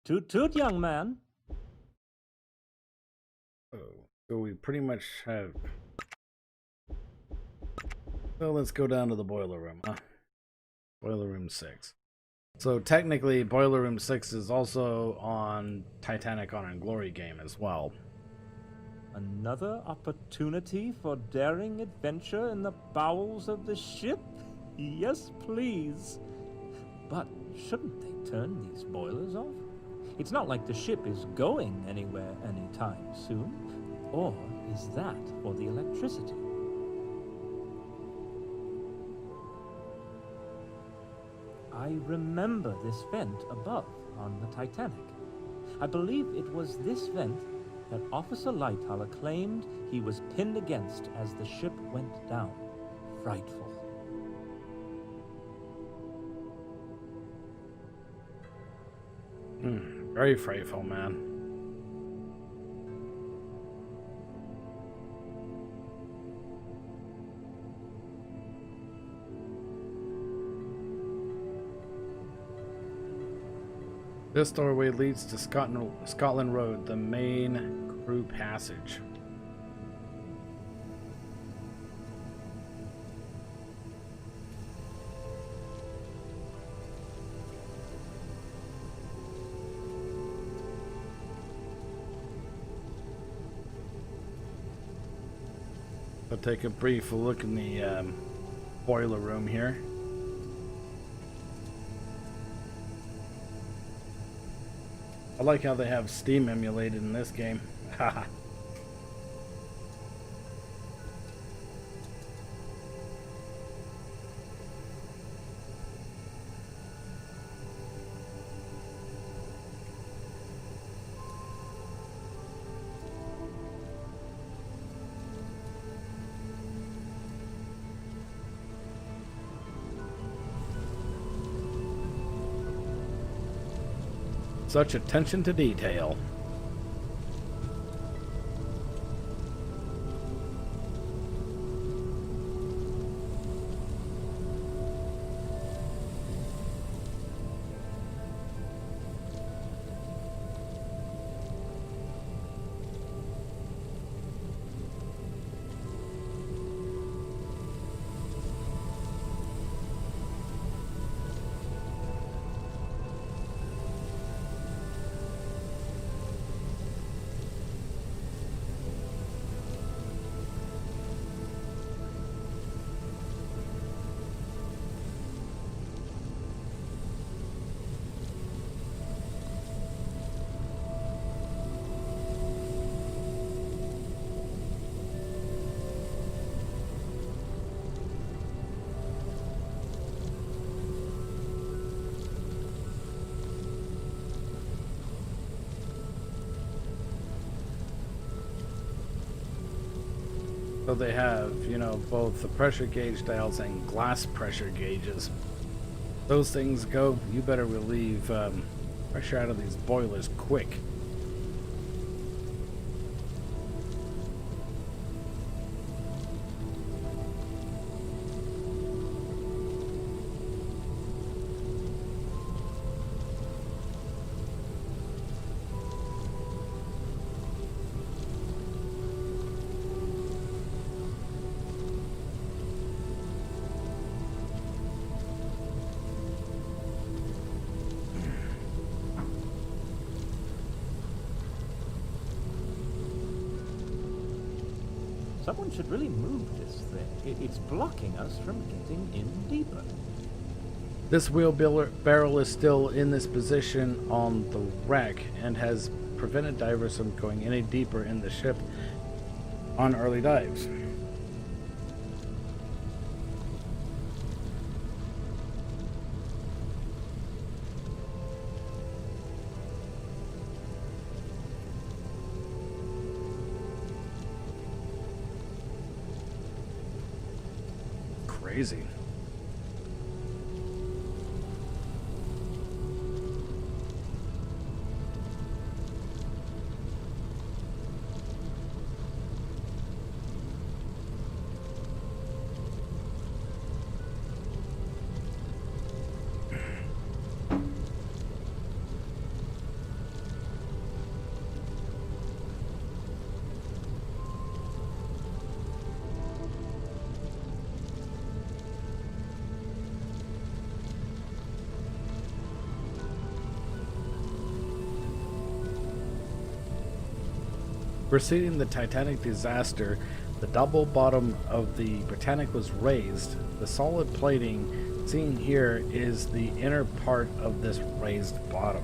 Toot toot, young man. Oh. So we pretty much have... So let's go down to the boiler room, huh? Boiler room 6. So technically, boiler room 6 is also on Titanic on a Glory game as well. Another opportunity for daring adventure in the bowels of the ship? Yes, please. But shouldn't they turn these boilers off? It's not like the ship is going anywhere anytime soon. Or is that for the electricity? I remember this vent above on the Titanic. I believe it was this vent that Officer Lightoller claimed he was pinned against as the ship went down. Frightful. Very frightful, man. This doorway leads to Scotland Road, the main crew passage. take a brief look in the boiler room here. I like how they have Steam emulated in this game. Haha. Such attention to detail. So they have, you know, both the pressure gauge dials and glass pressure gauges. Those things go, you better relieve pressure out of these boilers quick. Someone should really move this thing. It's blocking us from getting in deeper. This wheelbarrow is still in this position on the wreck and has prevented divers from going any deeper in the ship on early dives. Crazy. Preceding the Titanic disaster, the double bottom of the Britannic was raised. The solid plating seen here is the inner part of this raised bottom.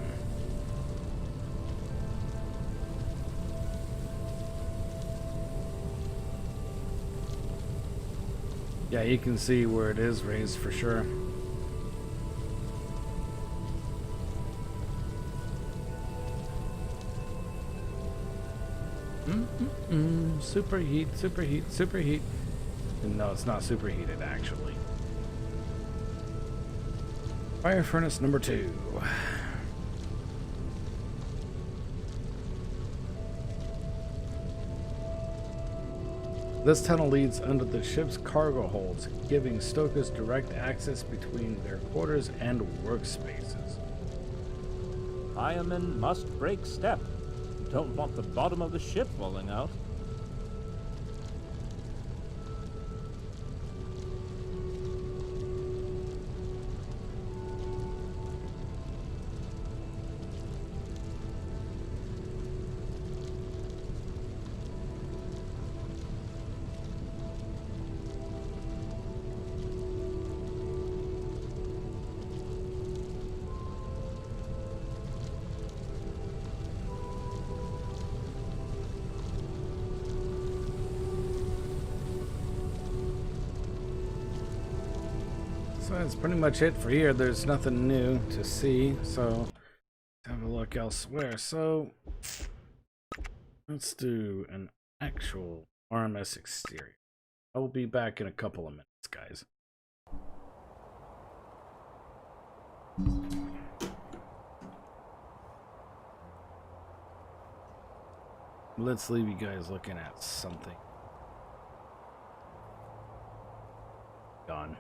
Yeah, you can see where it is raised for sure. Superheat, superheat, superheat. No, it's not superheated, actually. Fire furnace number 2. This tunnel leads under the ship's cargo holds, giving stokers direct access between their quarters and workspaces. Firemen must break step. Don't want the bottom of the ship falling out. So that's pretty much it for here. There's nothing new to see, so have a look elsewhere. So let's do an actual RMS exterior. I will be back in a couple of minutes, guys. Let's leave you guys looking at something. Gone.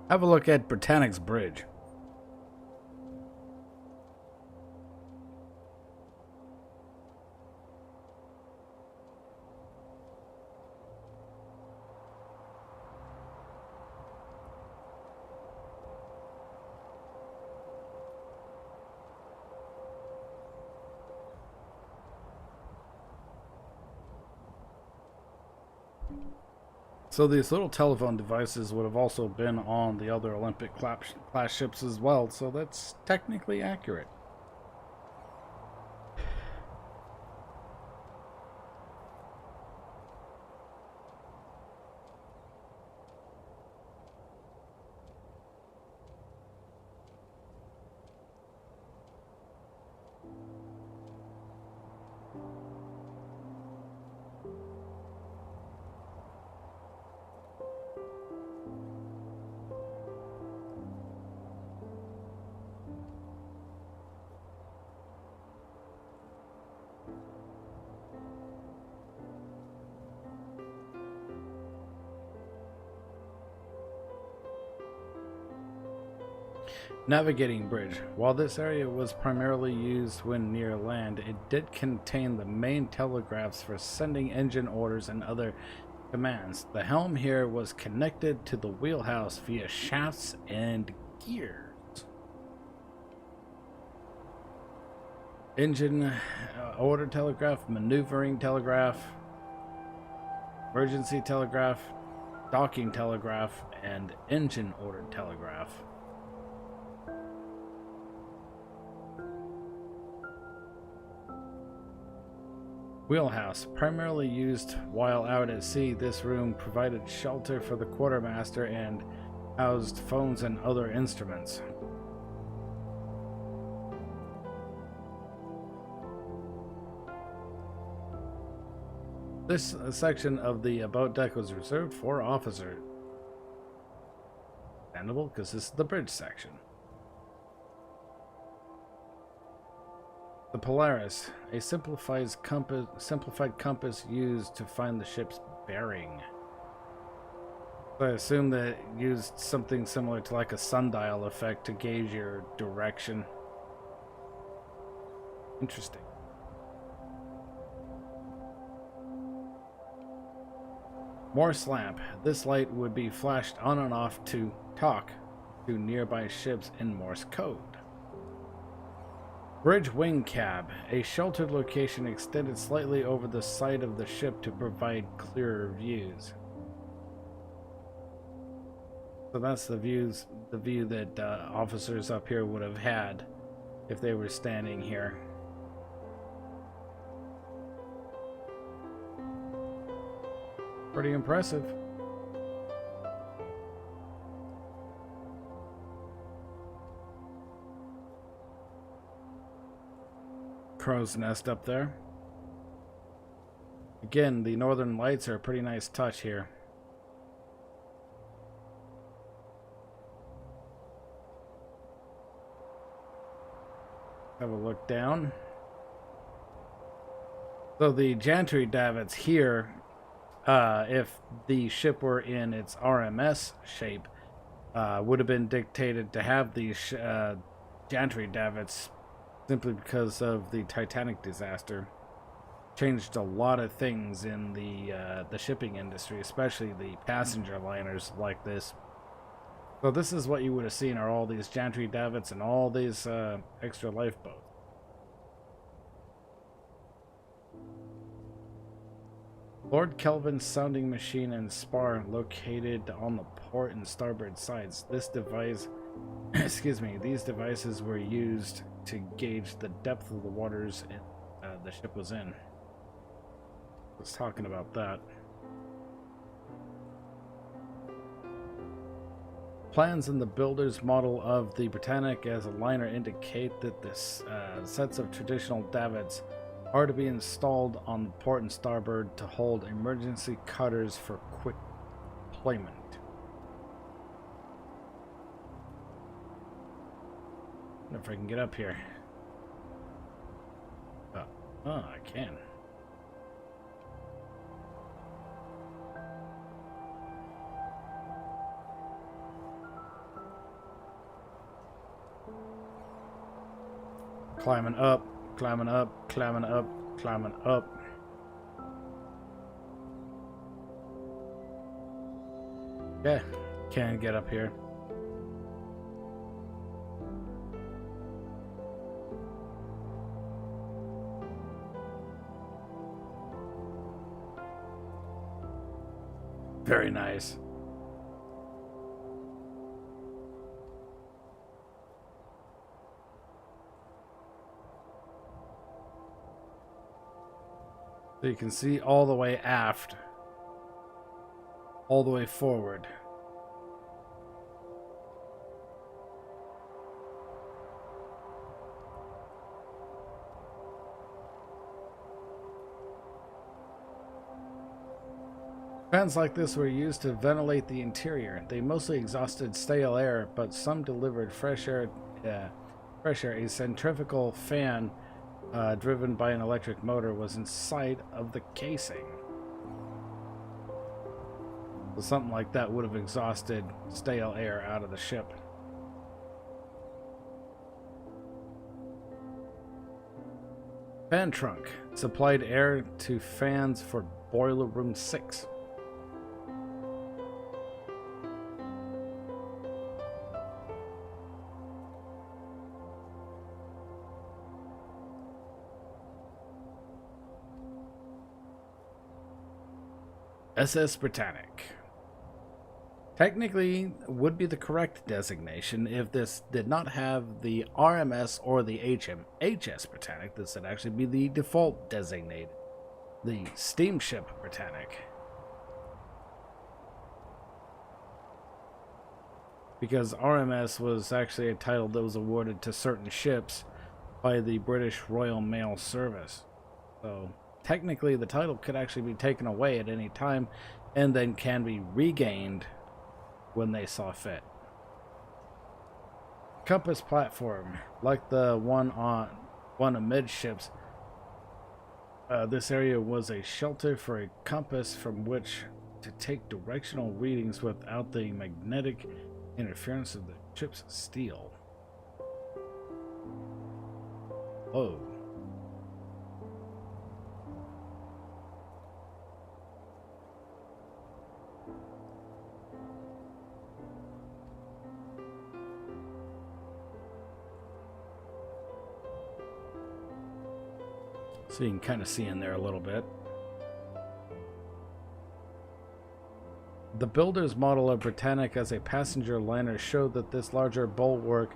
Have a look at Britannic's bridge. So these little telephone devices would have also been on the other Olympic class ships as well, so that's technically accurate. Navigating bridge. While this area was primarily used when near land, it did contain the main telegraphs for sending engine orders and other commands. The helm here was connected to the wheelhouse via shafts and gears. Engine order telegraph, maneuvering telegraph, emergency telegraph, docking telegraph, and engine order telegraph. Wheelhouse. Primarily used while out at sea, this room provided shelter for the quartermaster and housed phones and other instruments. This section of the boat deck was reserved for officers. Understandable, because this is the bridge section. The Polaris, a simplified compass used to find the ship's bearing. So I assume that it used something similar to like a sundial effect to gauge your direction. Interesting. Morse lamp. This light would be flashed on and off to talk to nearby ships in Morse code. Bridge wing cab. A sheltered location extended slightly over the side of the ship to provide clearer views. So that's the view that officers up here would have had if they were standing here. Pretty impressive. Crow's nest up there. Again, the northern lights are a pretty nice touch here. Have a look down. So the gantry davits here, if the ship were in its RMS shape, would have been dictated to have these gantry davits simply because of the Titanic disaster. Changed a lot of things in the shipping industry, especially the passenger liners like this. So this is what you would have seen, are all these gantry davits and all these extra lifeboats. Lord Kelvin's sounding machine and spar located on the port and starboard sides. This device, these devices were used to gauge the depth of the waters the ship was in. I was talking about that. Plans in the builder's model of the Britannic as a liner indicate that this sets of traditional davits are to be installed on the port and starboard to hold emergency cutters for quick deployment. I wonder if I can get up here. Oh, I can. Climbing up, climbing up, climbing up, climbing up. Okay, can get up here. Very nice. So you can see all the way aft, all the way forward. Fans like this were used to ventilate the interior. They mostly exhausted stale air, but some delivered fresh air. A centrifugal fan driven by an electric motor was inside of the casing. So something like that would have exhausted stale air out of the ship. Fan trunk supplied air to fans for boiler room 6. SS Britannic. Technically would be the correct designation if this did not have the RMS or the HMHS Britannic. This would actually be the default designated. the steamship Britannic. Because RMS was actually a title that was awarded to certain ships by the British Royal Mail Service. So technically the title could actually be taken away at any time and then can be regained when they saw fit. Compass platform, like the one amidships, this area was a shelter for a compass from which to take directional readings without the magnetic interference of the ship's steel. Oh. So you can kind of see in there a little bit. The builder's model of Britannic as a passenger liner showed that this larger bulwark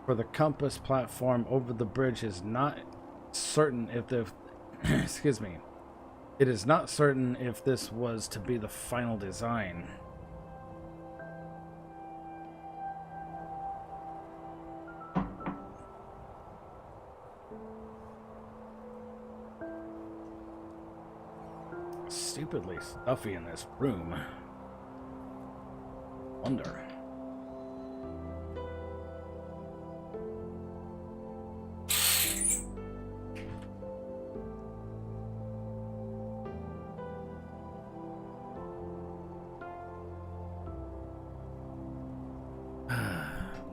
for the compass platform over the bridge is not certain if the excuse me. It is not certain if this was to be the final design. Stupidly stuffy in this room. Wonder.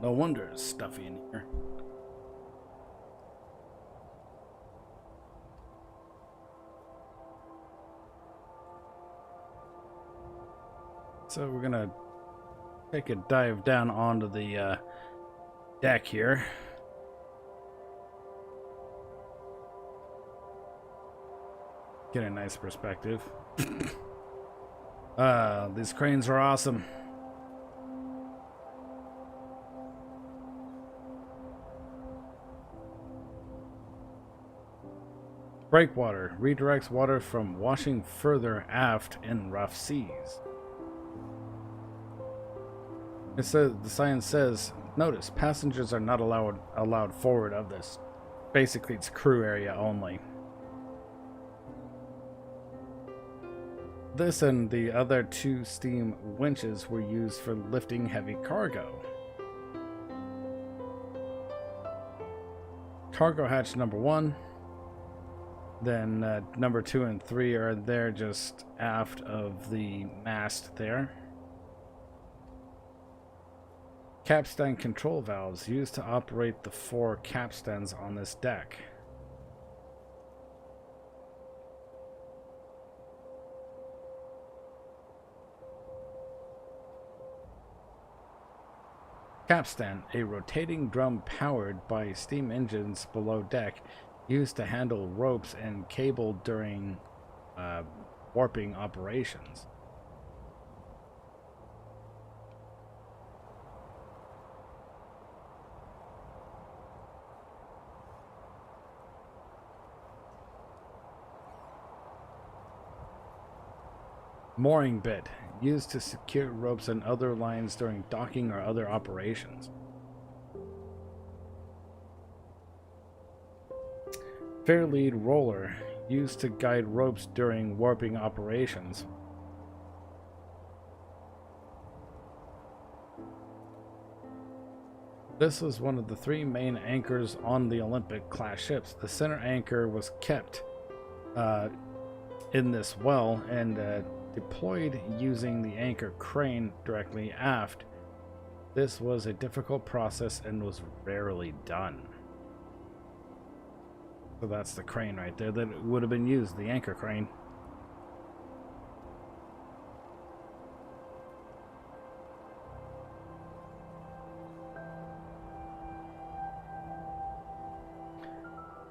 No wonder it's stuffy in here. So we're gonna take a dive down onto the deck here. Get a nice perspective. These cranes are awesome. Breakwater redirects water from washing further aft in rough seas. It says, the sign says, notice, passengers are not allowed forward of this. Basically, it's crew area only. This and the other two steam winches were used for lifting heavy cargo. Cargo hatch number 1. Then number 2 and 3 are there just aft of the mast there. Capstan control valves used to operate the 4 capstans on this deck. Capstan, a rotating drum powered by steam engines below deck, used to handle ropes and cable during warping operations. Mooring bit, used to secure ropes and other lines during docking or other operations. Fairlead roller, used to guide ropes during warping operations. This was one of the 3 main anchors on the Olympic-class ships. The center anchor was kept in this well and deployed using the anchor crane directly aft. This was a difficult process and was rarely done. So that's the crane right there that would have been used, the anchor crane.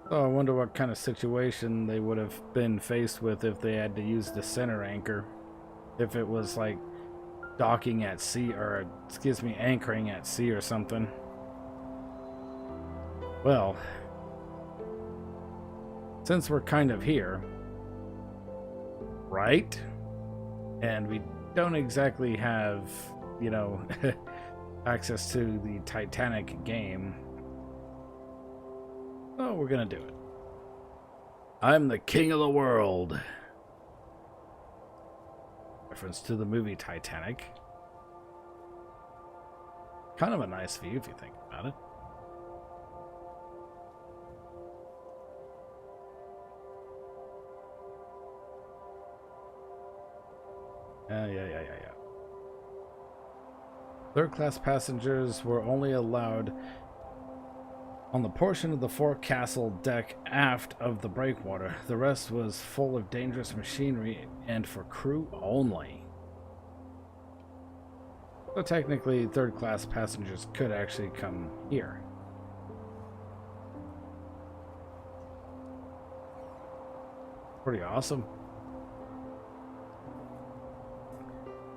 So I wonder what kind of situation they would have been faced with if they had to use the center anchor. If it was like docking at sea, or excuse me, anchoring at sea or something. Well, since we're kind of here, right? And we don't exactly have, you know, access to the Titanic game. So we're gonna do it. I'm the king of the world. Reference to the movie Titanic. Kind of a nice view if you think about it. Yeah. Third-class passengers were only allowed on the portion of the forecastle deck aft of the breakwater. The rest was full of dangerous machinery and for crew only. So technically, third-class passengers could actually come here. Pretty awesome.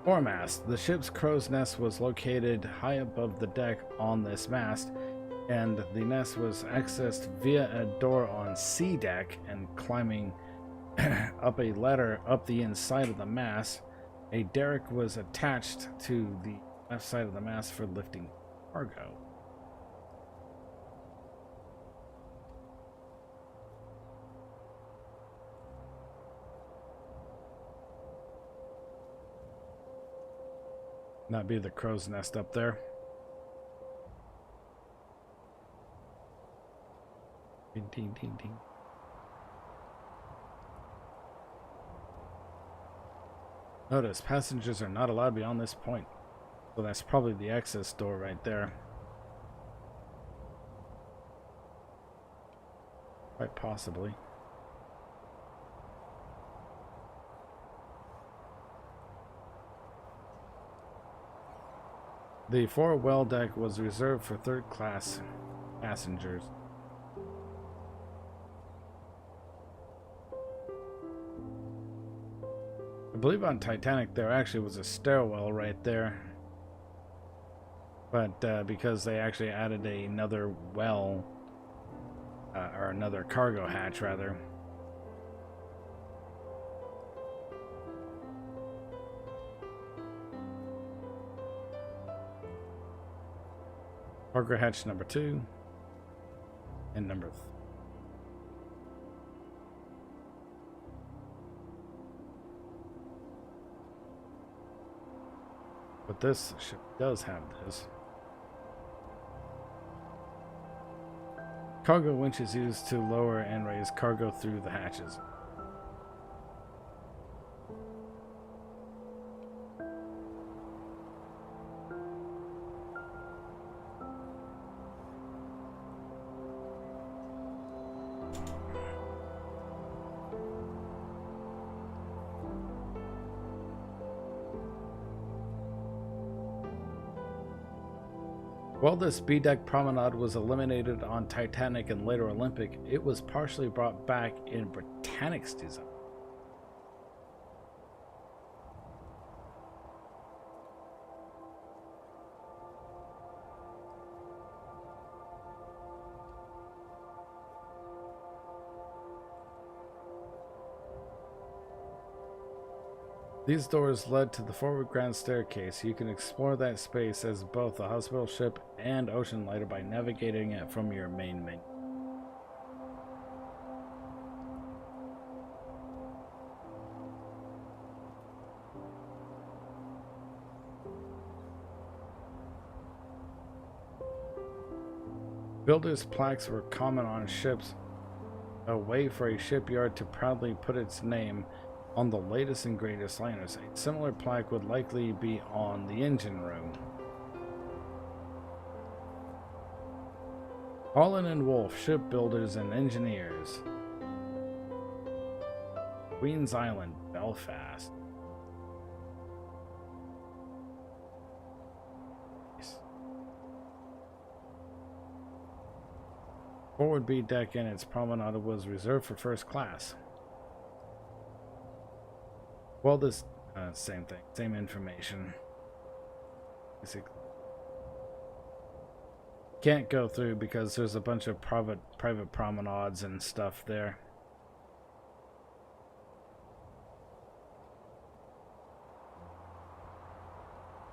Foremast. The ship's crow's nest was located high above the deck on this mast, and the nest was accessed via a door on C deck and climbing up a ladder up the inside of the mast. A derrick was attached to the left side of the mast for lifting cargo. Not be the crow's nest up there. Ding, ding, ding, ding. Notice, passengers are not allowed beyond this point. So that's probably the access door right there. Quite possibly. The forewell deck was reserved for third-class passengers. I believe on Titanic there actually was a stairwell right there. But because they actually added another well, or another cargo hatch rather. Cargo hatch number 2 and number 3. But this ship does have this. Cargo winch is used to lower and raise cargo through the hatches. While this B-deck promenade was eliminated on Titanic and later Olympic, it was partially brought back in Britannic's design. These doors led to the forward grand staircase. You can explore that space as both a hospital ship and ocean liner by navigating it from your main menu. Builders' plaques were common on ships, a way for a shipyard to proudly put its name on the latest and greatest liners. A similar plaque would likely be on the engine room. Holland and Wolff, shipbuilders and engineers. Queen's Island, Belfast. Forward B deck and its promenade was reserved for first class. Well, this same thing, same information. Basically, can't go through because there's a bunch of private promenades and stuff there.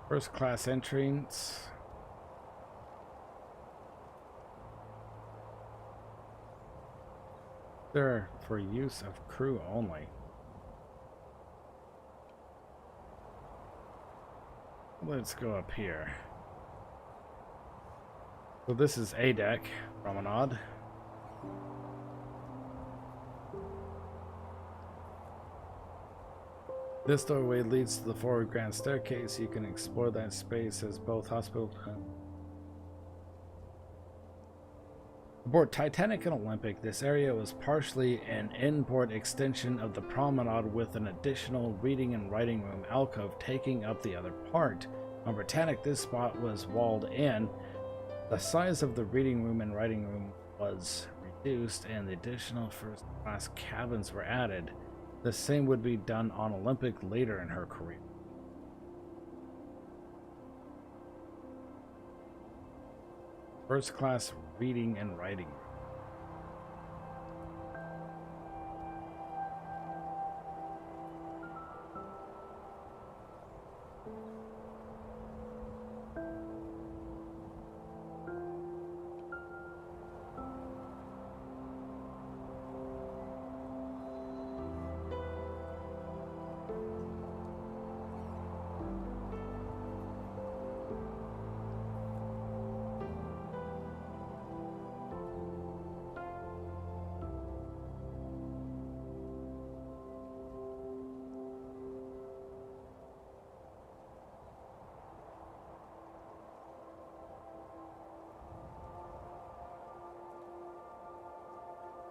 First class entrance. They're for use of crew only. Let's go up here. So this is A deck promenade. This doorway leads to the forward grand staircase. You can explore that space as both hospital. Aboard Titanic and Olympic, this area was partially an inboard extension of the promenade with an additional reading and writing room alcove taking up the other part. On Britannic, this spot was walled in. The size of the reading room and writing room was reduced and the additional first class cabins were added. The same would be done on Olympic later in her career. First class reading and writing.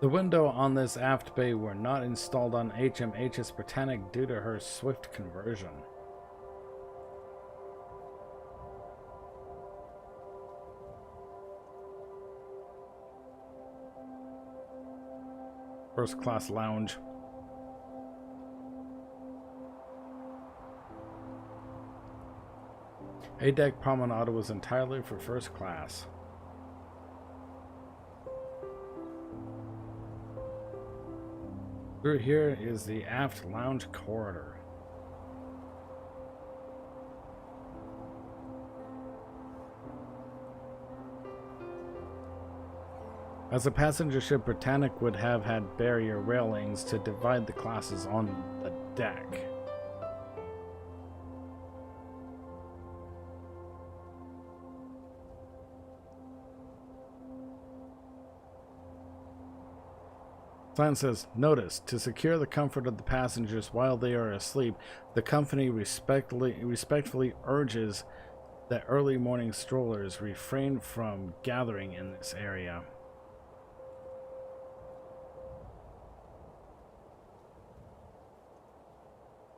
The window on this aft bay were not installed on HMHS Britannic due to her swift conversion. First class lounge. A deck promenade was entirely for first class. Through here is the aft lounge corridor. As a passenger ship, Britannic would have had barrier railings to divide the classes on the deck. Sign says, notice, to secure the comfort of the passengers while they are asleep, the company respectfully urges that early morning strollers refrain from gathering in this area.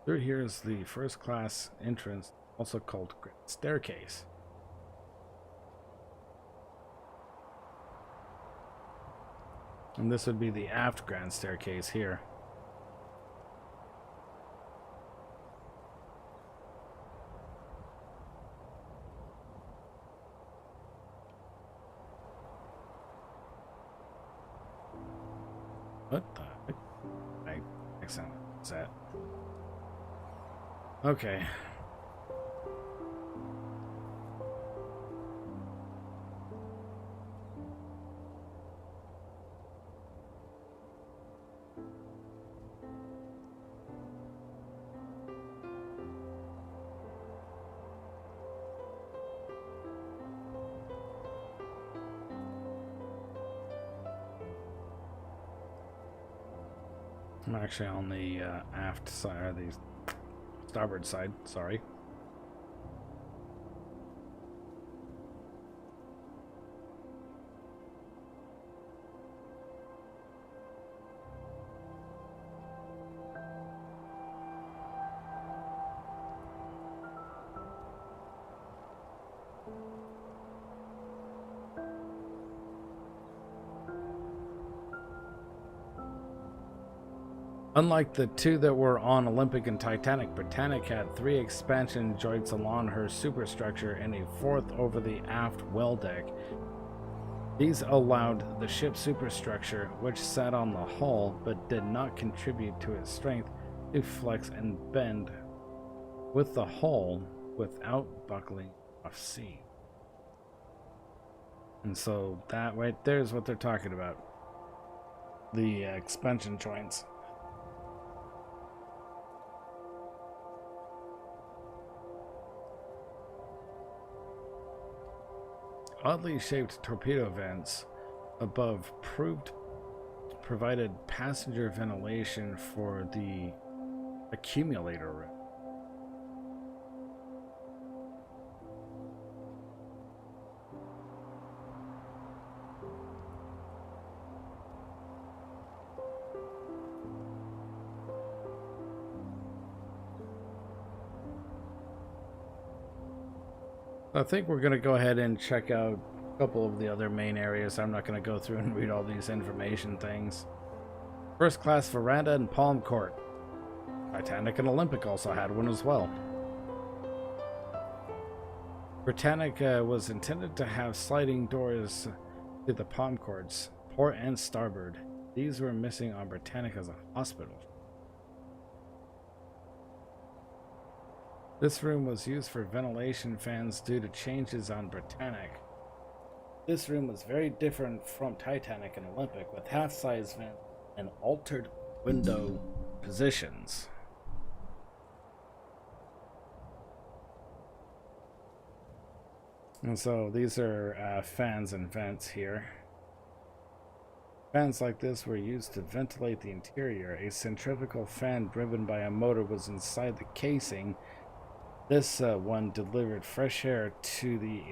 Through here is the first class entrance, also called Grand Staircase. And this would be the aft grand staircase here. What the heck? I sound what's that? Okay. I'm actually on the aft side, or the starboard side, sorry. Unlike the two that were on Olympic and Titanic, Britannic had 3 expansion joints along her superstructure and a 4th over the aft well deck. These allowed the ship's superstructure, which sat on the hull but did not contribute to its strength, to flex and bend with the hull without buckling off seat. And so that right there is what they're talking about. The expansion joints. Oddly shaped torpedo vents above provided passenger ventilation for the accumulator room. I think we're going to go ahead and check out a couple of the other main areas. I'm not going to go through and read all these information things. First class veranda and palm court. Titanic and Olympic also had one as well. Britannic was intended to have sliding doors to the palm courts, port and starboard. These were missing on Britannic as a hospital. This room was used for ventilation fans due to changes on Britannic. This room was very different from Titanic and Olympic, with half-size vents and altered window positions. And so these are fans and vents here. Fans like this were used to ventilate the interior. A centrifugal fan driven by a motor was inside the casing. This one delivered fresh air to the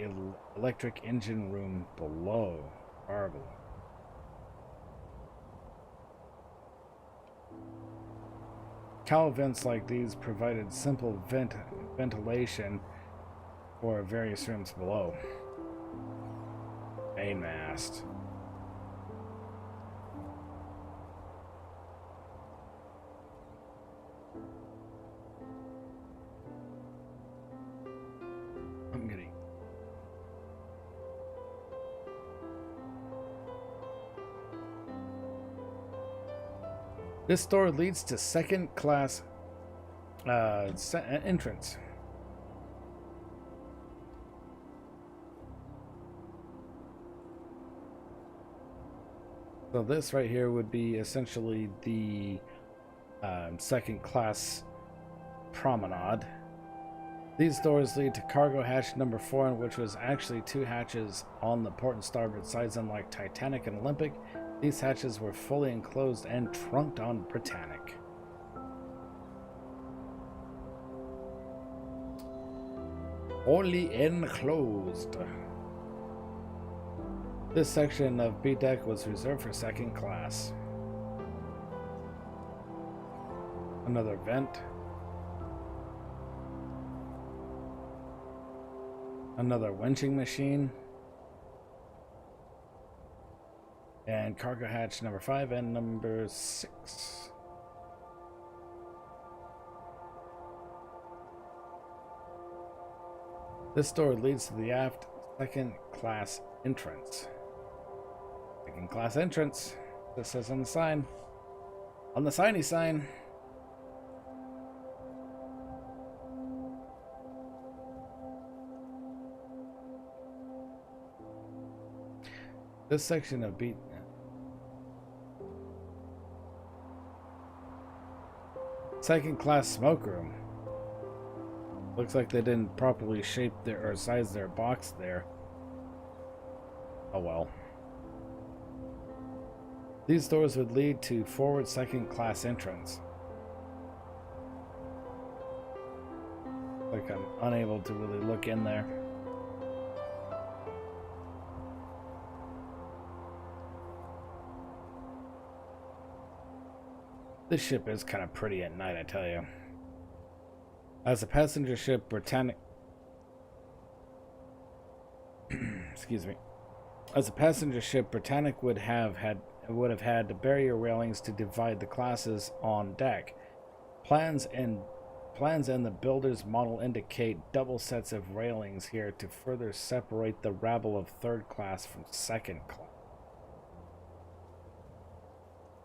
electric engine room below. Horrible. Cowl vents like these provided simple ventilation for various rooms below. Mainmast. This door leads to second class entrance. So this right here would be essentially the second class promenade. These doors lead to cargo hatch number 4, which was actually 2 hatches on the port and starboard sides, unlike Titanic and Olympic. These hatches were fully enclosed and trunked on Britannic. Only enclosed. This section of B deck was reserved for second class. Another vent. Another winching machine. And cargo hatch number 5 and number 6. This door leads to the aft second class entrance. Second class entrance. This says on the sign. On the signy sign. This section of B. Second class smoke room. Looks like they didn't properly shape their or size their box there. Oh well. These doors would lead to forward second class entrance. Like I'm unable to really look in there. This ship is kind of pretty at night, I tell you. As a passenger ship, Britannic... Excuse me. As a passenger ship, Britannic would have had barrier railings to divide the classes on deck. Plans and the builder's model indicate double sets of railings here to further separate the rabble of third class from second class.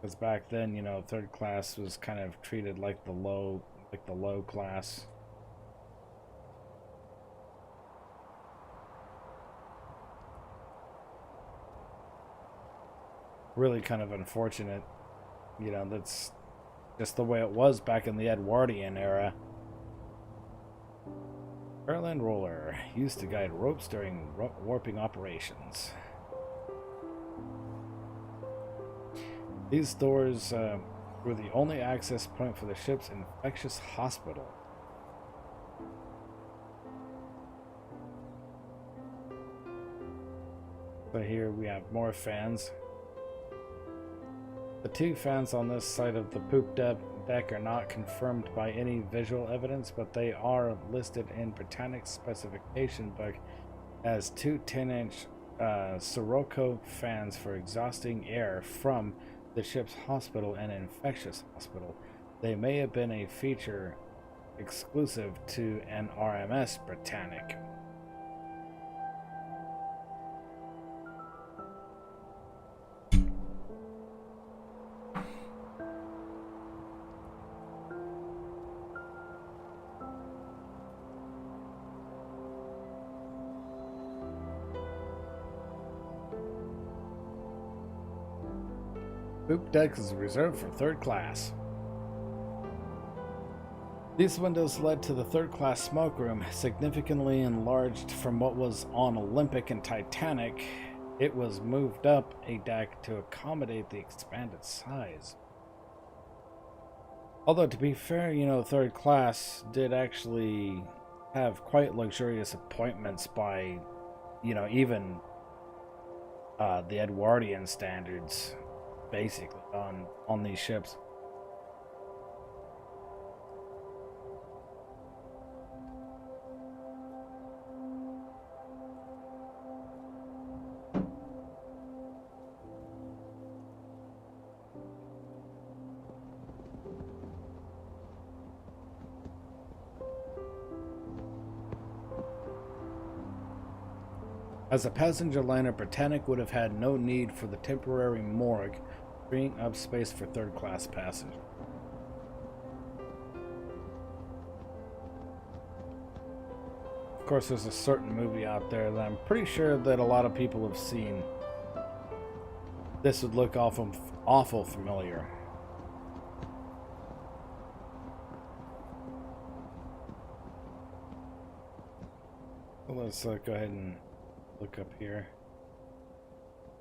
Because back then, you know, third class was kind of treated like the low class. really kind of unfortunate. You know, that's just the way it was back in the Edwardian era. Berlin roller used to guide ropes during warping operations. These doors were the only access point for the ship's infectious hospital. So here we have more fans. The two fans on this side of the poop deck are not confirmed by any visual evidence, but they are listed in Britannic's specification book as two 10-inch Sirocco fans for exhausting air from the ship's hospital and infectious hospital. They may have been a feature exclusive to an RMS Britannic. Poop deck is reserved for third class. These windows led to the third class smoke room, significantly enlarged from what was on Olympic and Titanic. It was moved up a deck to accommodate the expanded size. Although, to be fair, you know, third class did actually have quite luxurious appointments by, you know, even the Edwardian standards, basically, on these ships. As a passenger liner, Britannic would have had no need for the temporary morgue, freeing up space for third-class passage. Of course, there's a certain movie out there that I'm pretty sure that a lot of people have seen. This would look awful familiar. Well, let's go ahead and look up here.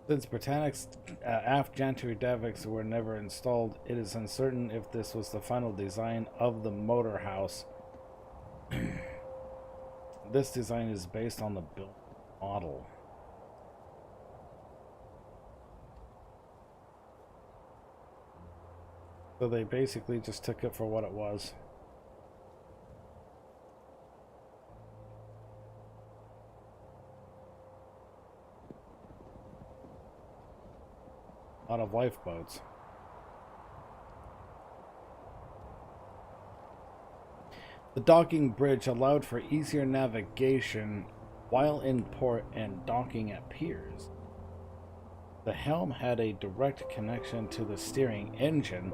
Since Britannic's aft gantry davits were never installed, it is uncertain if this was the final design of the motor house. This design is based on the built model. So they basically just took it for what it was. A lot of lifeboats. The docking bridge allowed for easier navigation while in port and docking at piers. The helm had a direct connection to the steering engine.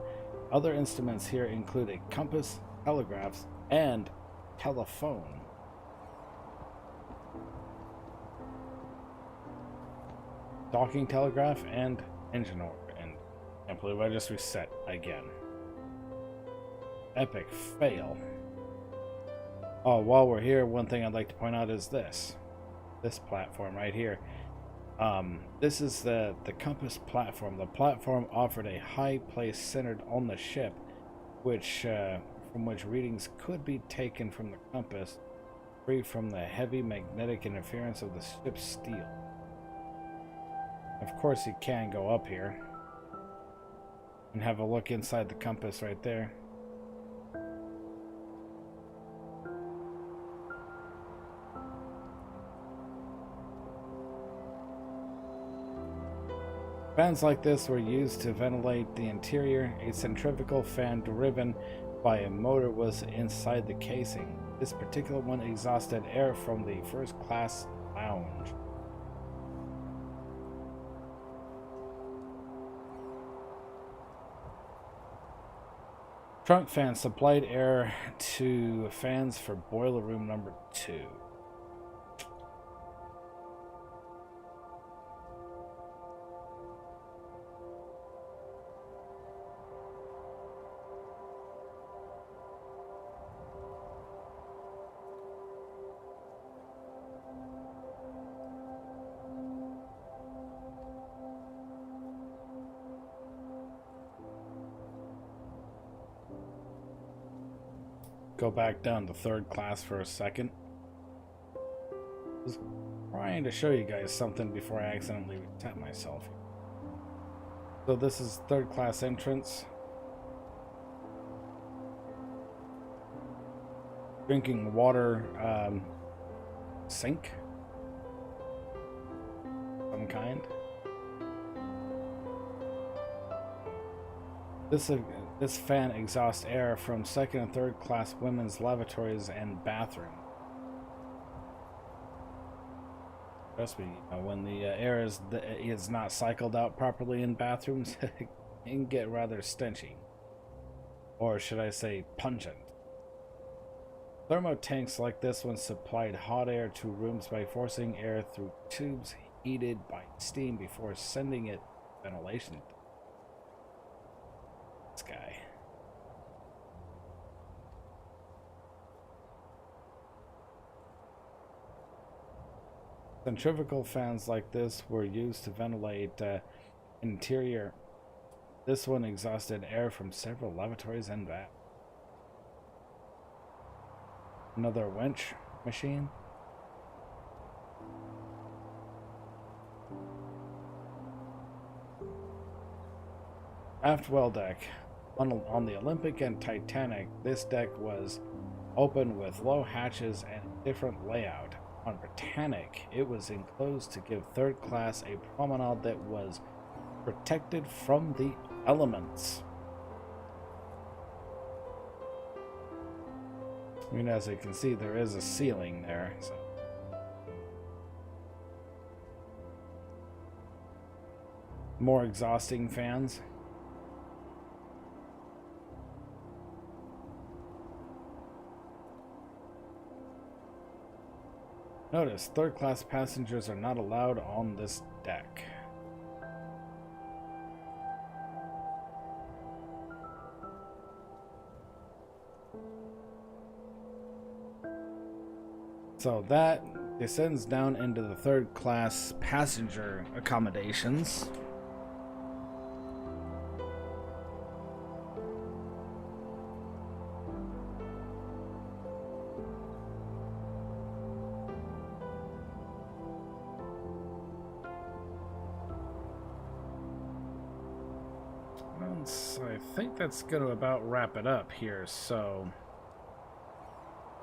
Other instruments here include a compass, telegraphs, and telephone. Docking telegraph and engine order, and I can't believe I just reset again. Epic fail. Oh, while we're here, one thing I'd like to point out is this platform right here. This is the compass platform. The platform offered a high place centered on the ship, which from which readings could be taken from the compass, free from the heavy magnetic interference of the ship's steel. Of course, you can go up here and have a look inside the compass right there. Fans like this were used to ventilate the interior. A centrifugal fan driven by a motor was inside the casing. This particular one exhausted air from the first-class lounge. Trunk fans supplied air to fans for boiler room number 2. go back down to third class for a second. I was trying to show you guys something before I accidentally tap myself. So this is third class entrance. Drinking water sink. Some kind. This fan exhausts air from second and third class women's lavatories and bathrooms. Trust me, when the air is not cycled out properly in bathrooms, it can get rather stenchy. Or should I say pungent. Thermo tanks like this one supplied hot air to rooms by forcing air through tubes heated by steam before sending it ventilation. This guy. Centrifugal fans like this were used to ventilate interior. This one exhausted air from several lavatories and baths. Another winch machine. Aft well deck. On the Olympic and Titanic, this deck was open with low hatches and a different layout. On Britannic, it was enclosed to give third class a promenade that was protected from the elements. I mean, as you can see, there is a ceiling there. So. More exhausting fans. Notice, third-class passengers are not allowed on this deck. So that descends down into the third-class passenger accommodations. So I think that's going to about wrap it up here. So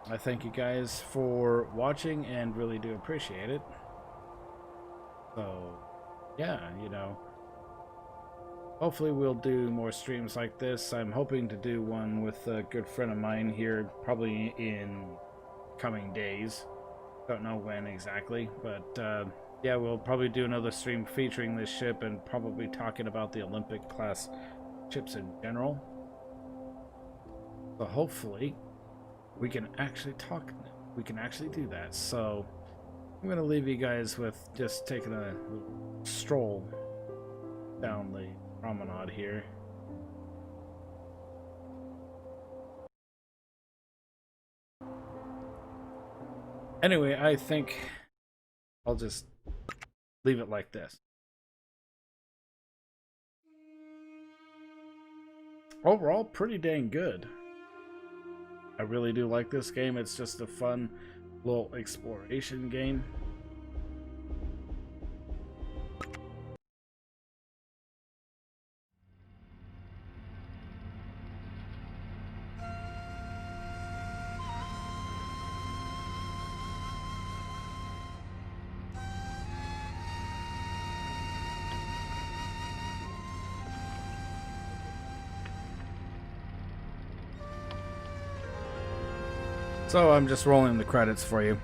I thank you guys for watching and really do appreciate it. So yeah, you know, hopefully we'll do more streams like this. I'm hoping to do one with a good friend of mine here probably in coming days. Don't know when exactly, but yeah, we'll probably do another stream featuring this ship and probably talking about the Olympic class ships in general. So hopefully we can actually do that. So I'm gonna leave you guys with just taking a stroll down the promenade here. Anyway, I think I'll just leave it like this. Overall, pretty dang good. I really do like this game. It's just a fun little exploration game. So I'm just rolling the credits for you.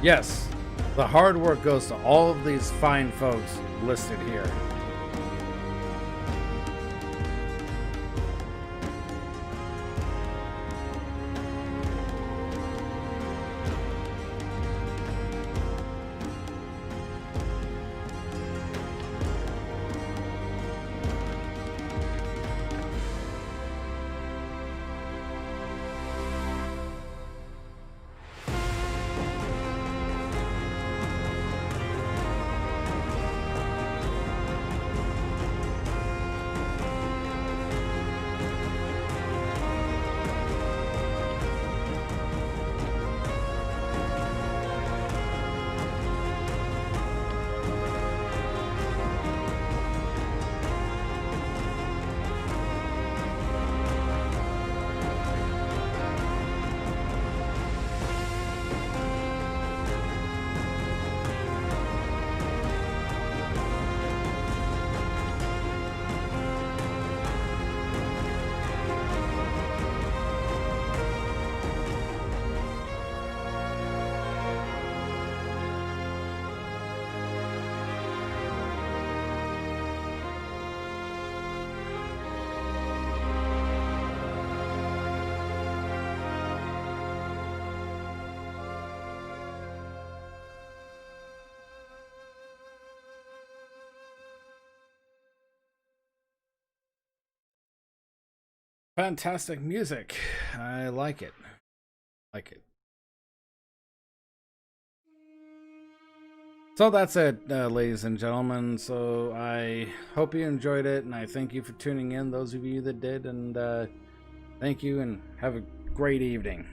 Yes, the hard work goes to all of these fine folks listed here. Fantastic music. I like it. Like it. So that's it, ladies and gentlemen. So I hope you enjoyed it, and I thank you for tuning in, those of you that did, and thank you, and have a great evening.